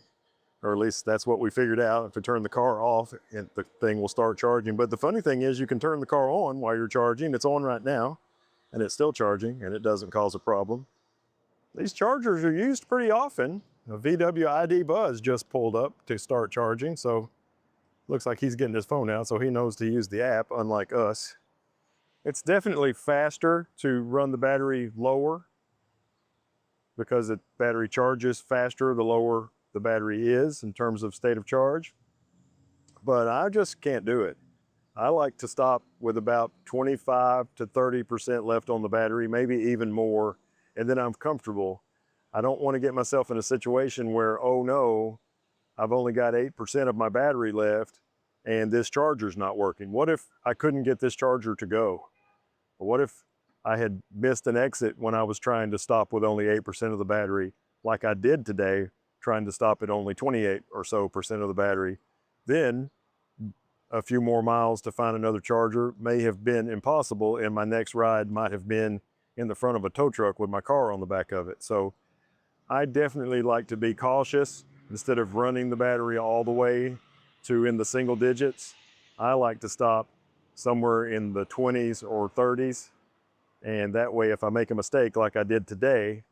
or at least that's what we figured out. If we turn the car off, the thing will start charging. But the funny thing is you can turn the car on while you're charging. It's on right now, and it's still charging, and it doesn't cause a problem. These chargers are used pretty often. A VW ID Buzz just pulled up to start charging, so looks like he's getting his phone out, so he knows to use the app, unlike us. It's definitely faster to run the battery lower because the battery charges faster the lower the battery is in terms of state of charge. But I just can't do it. I like to stop with about 25 to 30% left on the battery, maybe even more, and then I'm comfortable. I don't want to get myself in a situation where, oh no, I've only got 8% of my battery left and this charger's not working. What if I couldn't get this charger to go? What if I had missed an exit when I was trying to stop with only 8% of the battery, like I did today, trying to stop at only 28 or so percent of the battery? Then a few more miles to find another charger may have been impossible, and my next ride might have been in the front of a tow truck with my car on the back of it. So I definitely like to be cautious. Instead of running the battery all the way to in the single digits, I like to stop somewhere in the 20s or 30s. And that way, if I make a mistake like I did today,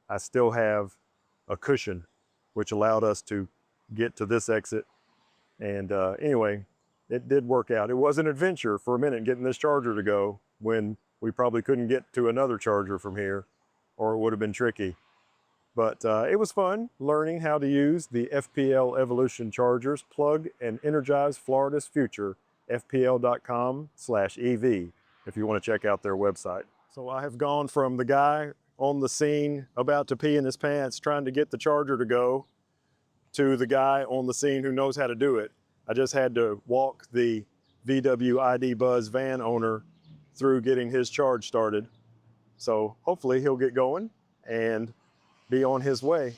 I still have a cushion, which allowed us to get to this exit. And anyway, it did work out. It was an adventure for a minute getting this charger to go when we probably couldn't get to another charger from here, or it would have been tricky. But it was fun learning how to use the FPL Evolution chargers. Plug and energize Florida's future. FPL.com/EV if you want to check out their website. So I have gone from the guy on the scene about to pee in his pants trying to get the charger to go to the guy on the scene who knows how to do it. I just had to walk the VW ID Buzz van owner through getting his charge started. So hopefully he'll get going and be on his way.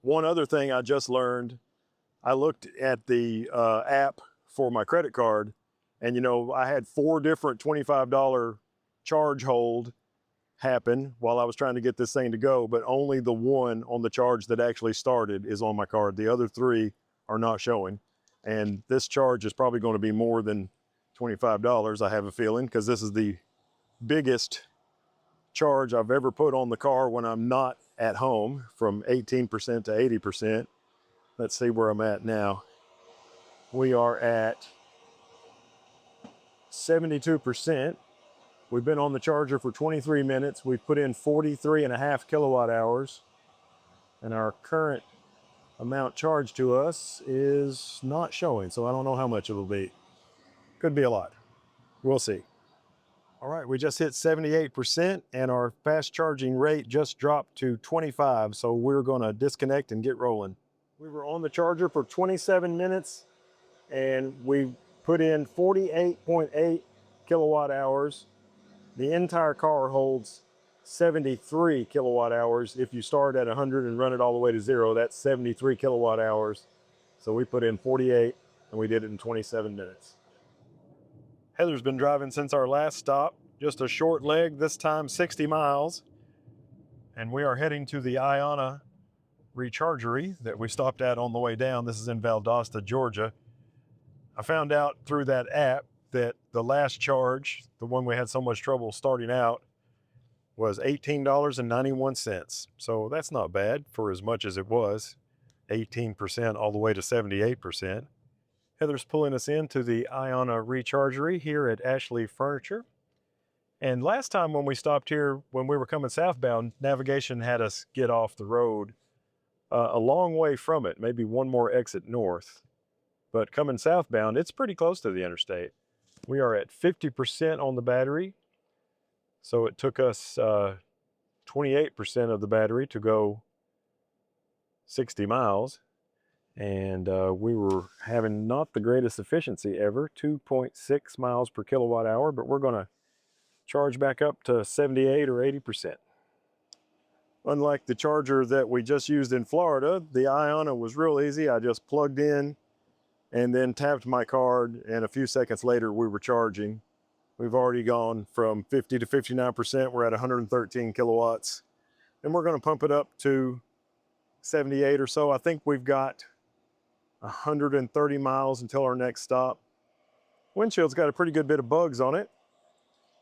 One other thing I just learned, I looked at the app for my credit card, and you know, I had 4 different $25 charge hold happen while I was trying to get this thing to go, but only the one on the charge that actually started is on my card. The other 3 are not showing. And this charge is probably going to be more than $25, I have a feeling, because this is the biggest charge I've ever put on the car when I'm not at home, from 18% to 80%. Let's see where I'm at now. We are at 72%. We've been on the charger for 23 minutes. We've put in 43.5 kilowatt hours, and our current amount charged to us is not showing, so I don't know how much it'll be. Could be a lot. We'll see. All right, we just hit 78%, and our fast charging rate just dropped to 25, so we're gonna disconnect and get rolling. We were on the charger for 27 minutes, and we put in 48.8 kilowatt hours. The entire car holds 73 kilowatt hours. If you start at 100 and run it all the way to 0, that's 73 kilowatt hours. So we put in 48, and we did it in 27 minutes. Heather's been driving since our last stop, just a short leg, this time 60 miles. And we are heading to the Ionna rechargery that we stopped at on the way down. This is in Valdosta, Georgia. I found out through that app that the last charge, the one we had so much trouble starting out, was $18.91. So that's not bad for as much as it was, 18% all the way to 78%. Heather's pulling us into the Ionna rechargery here at Ashley Furniture. And last time when we stopped here, when we were coming southbound, navigation had us get off the road a long way from it, maybe one more exit north. But coming southbound, it's pretty close to the interstate. We are at 50% on the battery. So it took us 28% of the battery to go 60 miles. And we were having not the greatest efficiency ever, 2.6 miles per kilowatt hour, but we're gonna charge back up to 78 or 80%. Unlike the charger that we just used in Florida, the Ionna was real easy. I just plugged in and then tapped my card, and a few seconds later we were charging. We've already gone from 50 to 59%. We're at 113 kilowatts, and we're gonna pump it up to 78 or so. I think we've got 130 miles until our next stop. Windshield's got a pretty good bit of bugs on it,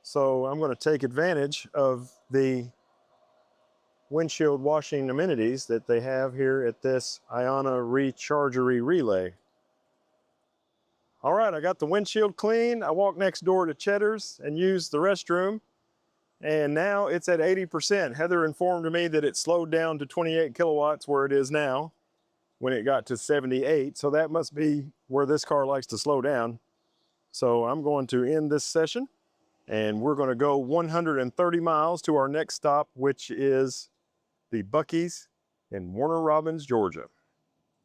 so I'm going to take advantage of the windshield washing amenities that they have here at this Ionna rechargery relay. All right, I got the windshield clean. I walked next door to Cheddar's and used the restroom, and now it's at 80%. Heather informed me that it slowed down to 28 kilowatts where it is now when it got to 78. So that must be where this car likes to slow down. So I'm going to end this session, and we're going to go 130 miles to our next stop, which is the Buckies in Warner Robins, Georgia.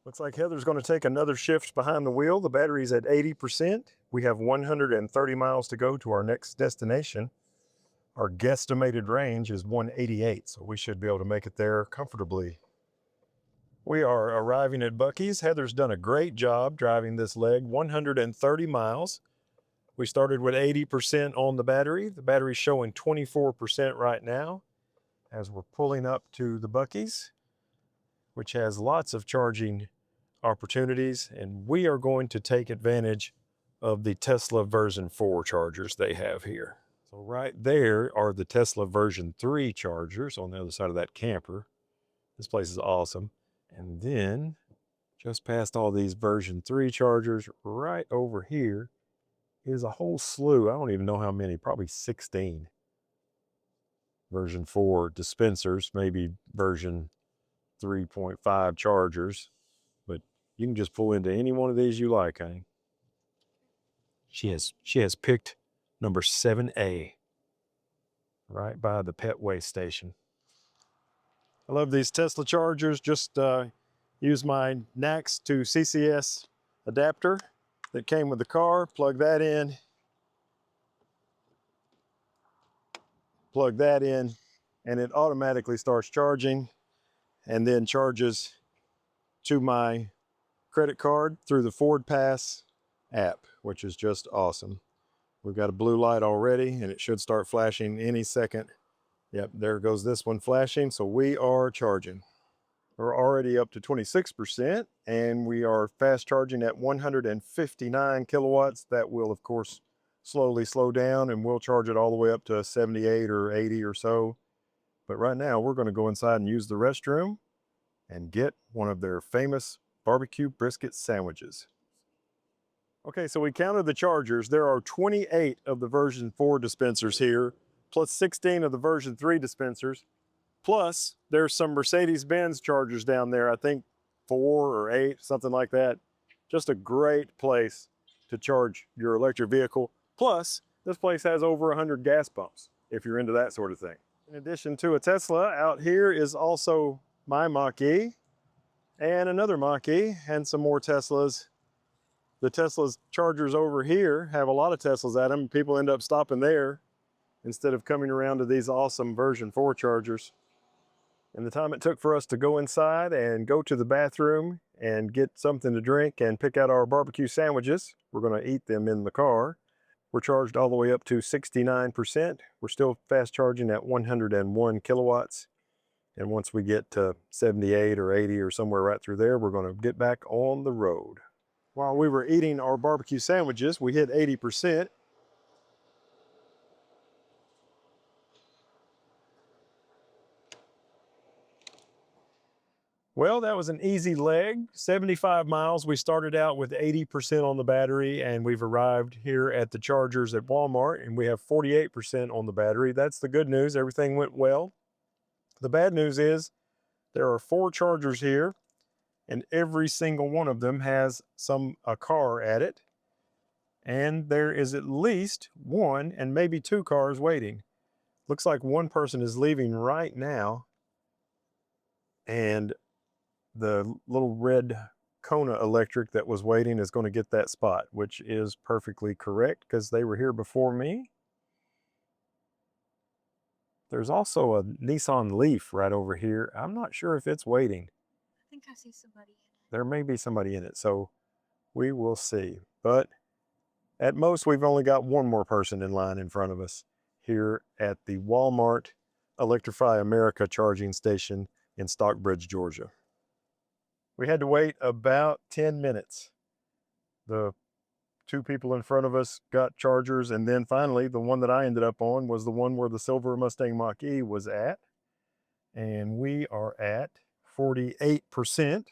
Looks like Heather's going to take another shift behind the wheel. The battery's at 80%. We have 130 miles to go to our next destination. Our guesstimated range is 188, so we should be able to make it there comfortably. We are arriving at Buckies. Heather's done a great job driving this leg, 130 miles. We started with 80% on the battery. The battery's showing 24% right now as we're pulling up to the Buckies, which has lots of charging opportunities, and we are going to take advantage of the Tesla version 4 chargers they have here. So right there are the Tesla version 3 chargers on the other side of that camper. This place is awesome. And then just past all these version 3 chargers, right over here is a whole slew. I don't even know how many, probably 16 version 4 dispensers, maybe version 3.5 chargers, but you can just pull into any one of these you like, honey. She has picked number 7A right by the pet waste station. I love these Tesla chargers. Just use my NACS to CCS adapter that came with the car, plug that in, and it automatically starts charging and then charges to my credit card through the Ford Pass app, which is just awesome. We've got a blue light already, and it should start flashing any second. Yep, there goes this one flashing, so we are charging. We're already up to 26%, and we are fast charging at 159 kilowatts. That will, of course, slowly slow down, and we'll charge it all the way up to 78 or 80 or so. But right now, we're going to go inside and use the restroom and get one of their famous barbecue brisket sandwiches. Okay, so we counted the chargers. There are 28 of the version 4 dispensers here, plus 16 of the version 3 dispensers. Plus, there's some Mercedes-Benz chargers down there, I think 4 or 8, something like that. Just a great place to charge your electric vehicle. Plus, this place has over 100 gas pumps, if you're into that sort of thing. In addition to a Tesla, out here is also my Mach-E and another Mach-E and some more Teslas. The Tesla's chargers over here have a lot of Teslas at them. People end up stopping there instead of coming around to these awesome version 4 chargers. And the time it took for us to go inside and go to the bathroom and get something to drink and pick out our barbecue sandwiches, we're going to eat them in the car. We're charged all the way up to 69%. We're still fast charging at 101 kilowatts. And once we get to 78 or 80 or somewhere right through there, we're going to get back on the road. While we were eating our barbecue sandwiches, we hit 80%. Well, that was an easy leg. 75 miles. We started out with 80% on the battery, and we've arrived here at the chargers at Walmart, and we have 48% on the battery. That's the good news. Everything went well. The bad news is there are 4 chargers here, and every single one of them has a car at it. And there is at least 1 and maybe 2 cars waiting. Looks like 1 person is leaving right now, and the little red Kona Electric that was waiting is going to get that spot, which is perfectly correct because they were here before me. There's also a Nissan Leaf right over here. I'm not sure if it's waiting. I think I see somebody in it. There may be somebody in it, so we will see. But at most, we've only got 1 more person in line in front of us here at the Walmart Electrify America charging station in Stockbridge, Georgia. We had to wait about 10 minutes. The 2 people in front of us got chargers, and then finally the one that I ended up on was the one where the silver Mustang Mach-E was at. And we are at 48%,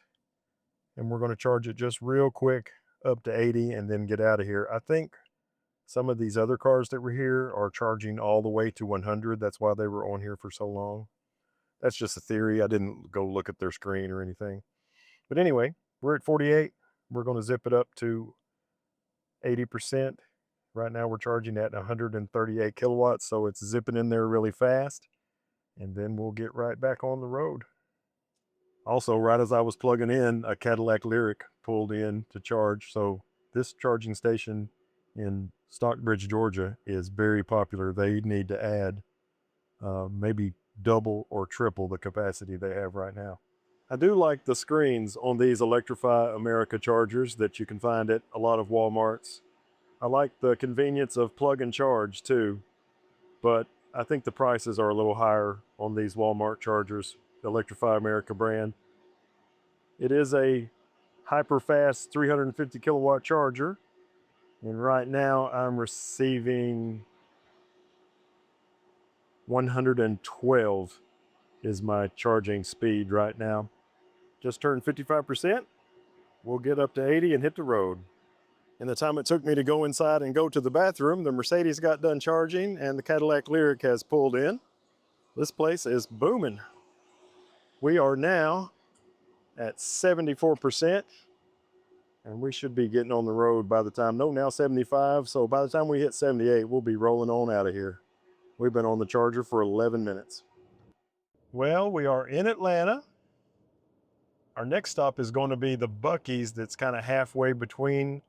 and we're going to charge it just real quick up to 80 and then get out of here. I think some of these other cars that were here are charging all the way to 100. That's why they were on here for so long. That's just a theory. I didn't go look at their screen or anything. But anyway, we're at 48. We're going to zip it up to 80%. Right now we're charging at 138 kilowatts, so it's zipping in there really fast. And then we'll get right back on the road. Also, right as I was plugging in, a Cadillac Lyric pulled in to charge. So this charging station in Stockbridge, Georgia is very popular. They need to add maybe double or triple the capacity they have right now. I do like the screens on these Electrify America chargers that you can find at a lot of Walmarts. I like the convenience of plug and charge too, but I think the prices are a little higher on these Walmart chargers, the Electrify America brand. It is a hyper-fast 350 kilowatt charger, and right now I'm receiving 112 is my charging speed right now. Just turned 55%. We'll get up to 80 and hit the road. In the time it took me to go inside and go to the bathroom, the Mercedes got done charging and the Cadillac Lyric has pulled in. This place is booming. We are now at 74%, and we should be getting on the road by the time, no, now 75. So by the time we hit 78, we'll be rolling on out of here. We've been on the charger for 11 minutes. Well, we are in Atlanta. Our next stop is going to be the Buckies that's kind of halfway between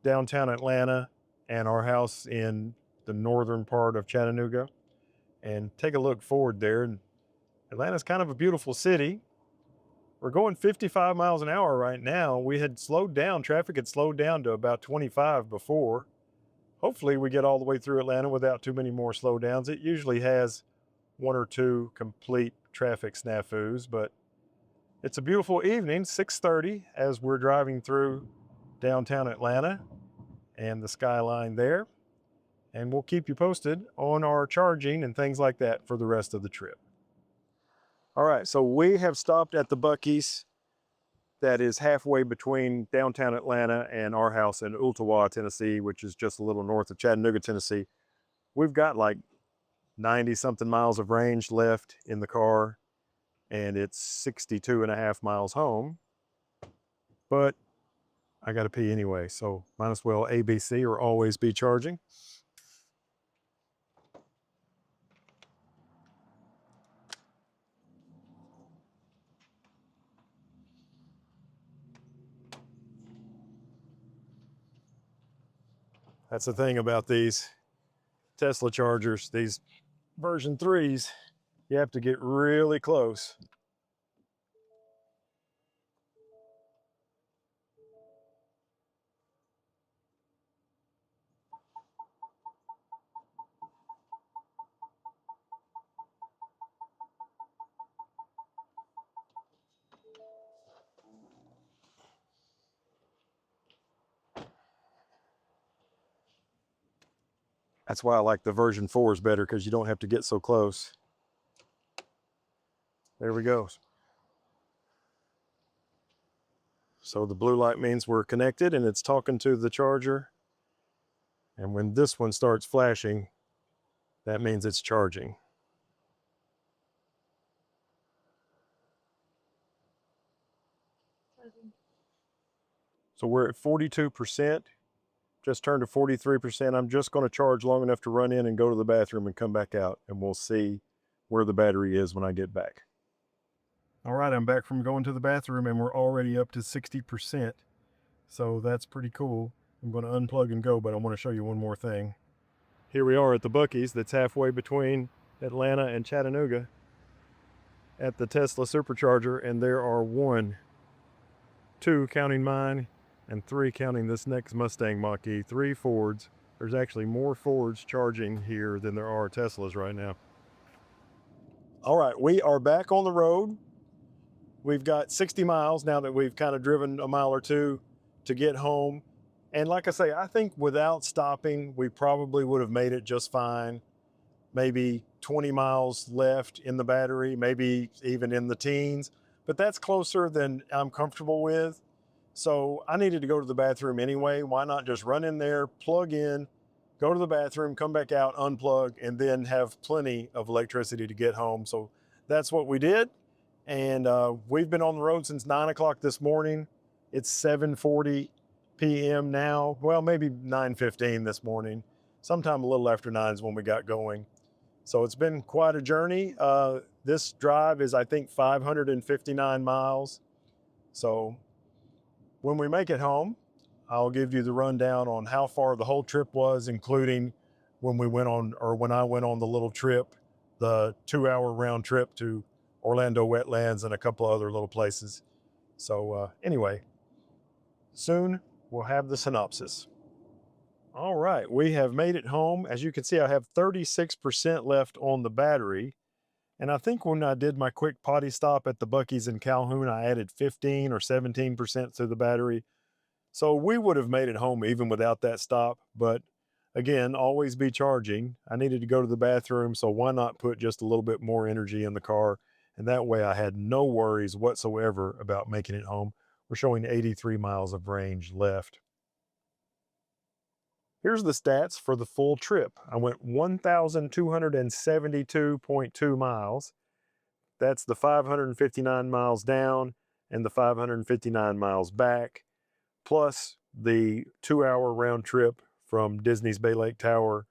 downtown Atlanta and our house in the northern part of Chattanooga. And take a look forward there. Atlanta's kind of a beautiful city. We're going 55 miles an hour right now. We had slowed down, traffic had slowed down to about 25 before. Hopefully we get all the way through Atlanta without too many more slowdowns. It usually has 1 or 2 complete traffic snafus, but it's a beautiful evening, 6:30, as we're driving through downtown Atlanta and the skyline there. And we'll keep you posted on our charging and things like that for the rest of the trip. All right, so we have stopped at the Buckies. that is halfway between downtown Atlanta and our house in Ooltewah, Tennessee, which is just a little north of Chattanooga, Tennessee. We've got like 90 something miles of range left in the car, and it's 62.5 miles home. But I got to pee anyway, so might as well ABC or always be charging. That's the thing about these Tesla chargers, these version 3s, you have to get really close. That's why I like the version 4s better, because you don't have to get so close. There we go. So the blue light means we're connected and it's talking to the charger. And when this one starts flashing, that means it's charging. So we're at 42%, just turned to 43%. I'm just going to charge long enough to run in and go to the bathroom and come back out, and we'll see where the battery is when I get back. All right, I'm back from going to the bathroom and we're already up to 60%. So that's pretty cool. I'm going to unplug and go, but I want to show you one more thing. Here we are at the Buc-ee's that's halfway between Atlanta and Chattanooga at the Tesla supercharger, and there are 1, 2 counting mine, and 3 counting this next Mustang Mach-E, 3 Fords. There's actually more Fords charging here than there are Teslas right now. All right, we are back on the road. We've got 60 miles now that we've kind of driven a mile or two to get home. And like I say, I think without stopping, we probably would have made it just fine. Maybe 20 miles left in the battery, maybe even in the teens, but that's closer than I'm comfortable with. So I needed to go to the bathroom anyway. Why not just run in there, plug in, go to the bathroom, come back out, unplug, and then have plenty of electricity to get home. So that's what we did. And we've been on the road since 9 o'clock this morning. It's 7:40 p.m. now. Well, maybe 9:15 this morning. Sometime a little after 9 is when we got going. So it's been quite a journey. This drive is, I think, 559 miles. So when we make it home, I'll give you the rundown on how far the whole trip was, including when we went on, or when I went on the little trip, the 2-hour round trip to Orlando Wetlends and a couple other little places. So anyway, soon we'll have the synopsis. All right, we have made it home. As you can see, I have 36% left on the battery. And I think when I did my quick potty stop at the Buckies in Calhoun, I added 15 or 17% to the battery. So we would have made it home even without that stop. But again, always be charging. I needed to go to the bathroom, so why not put just a little bit more energy in the car? And that way I had no worries whatsoever about making it home. We're showing 83 miles of range left. Here's the stats for the full trip. I went 1,272.2 miles. That's the 559 miles down and the 559 miles back, plus the 2-hour round trip from Disney's Bay Lake Tower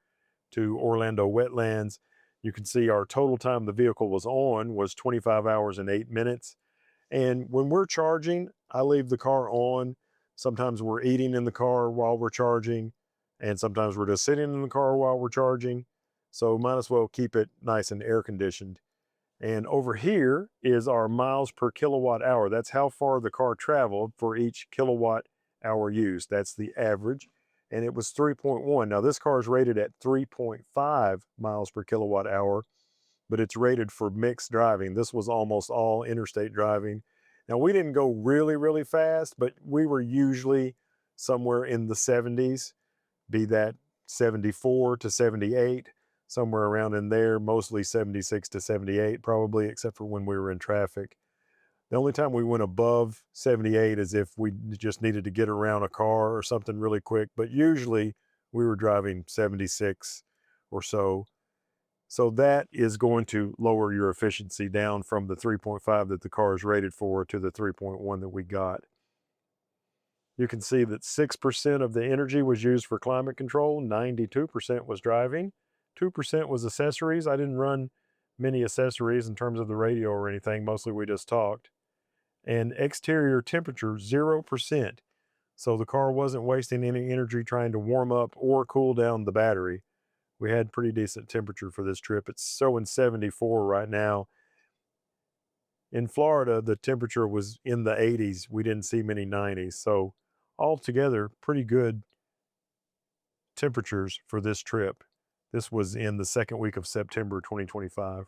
to Orlando Wetlends. You can see our total time the vehicle was on was 25 hours and 8 minutes. And when we're charging, I leave the car on. Sometimes we're eating in the car while we're charging, and sometimes we're just sitting in the car while we're charging. So might as well keep it nice and air conditioned. And over here is our miles per kilowatt hour. That's how far the car traveled for each kilowatt hour used. That's the average. And it was 3.1. Now this car is rated at 3.5 miles per kilowatt hour, but it's rated for mixed driving. This was almost all interstate driving. Now we didn't go really, really fast, but we were usually somewhere in the 70s, be that 74 to 78, somewhere around in there, mostly 76 to 78 probably, except for when we were in traffic. The only time we went above 78 is if we just needed to get around a car or something really quick, but usually we were driving 76 or so. So that is going to lower your efficiency down from the 3.5 that the car is rated for to the 3.1 that we got. You can see that 6% of the energy was used for climate control, 92% was driving, 2% was accessories. I didn't run many accessories in terms of the radio or anything, mostly we just talked. And exterior temperature, 0%. So the car wasn't wasting any energy trying to warm up or cool down the battery. We had pretty decent temperature for this trip. It's showing 74 right now. In Florida, the temperature was in the 80s. We didn't see many 90s. So altogether, pretty good temperatures for this trip. This was in the second week of September 2025.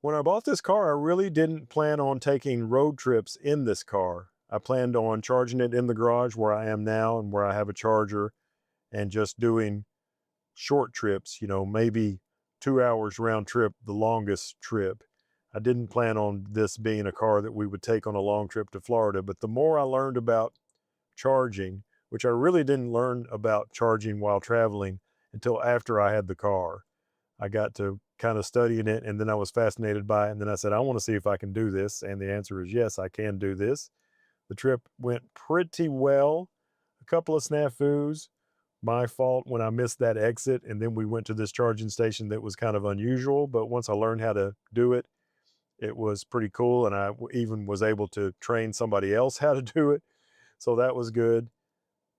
When I bought this car, I really didn't plan on taking road trips in this car. I planned on charging it in the garage where I am now and where I have a charger, and just doing short trips, maybe 2 hours round trip, the longest trip. I didn't plan on this being a car that we would take on a long trip to Florida, but the more I learned about charging, which I really didn't learn about charging while traveling until after I had the car. I got to kind of studying it, and then I was fascinated by it. And then I said, I want to see if I can do this. And the answer is yes, I can do this. The trip went pretty well. A couple of snafus. My fault when I missed that exit. And then we went to this charging station that was kind of unusual. But once I learned how to do it, it was pretty cool. And I even was able to train somebody else how to do it. So that was good.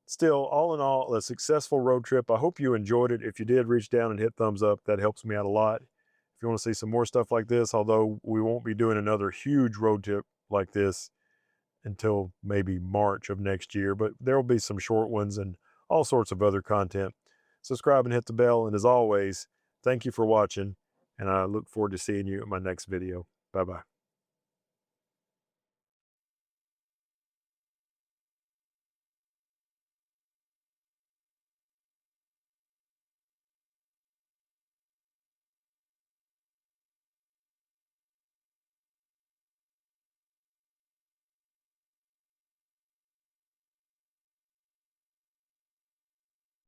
Still, all in all, a successful road trip. I hope you enjoyed it. If you did, reach down and hit thumbs up. That helps me out a lot. If you want to see some more stuff like this, although we won't be doing another huge road trip like this until maybe March of next year, but there will be some short ones and all sorts of other content. Subscribe and hit the bell. And as always, thank you for watching, and I look forward to seeing you in my next video. Bye-bye.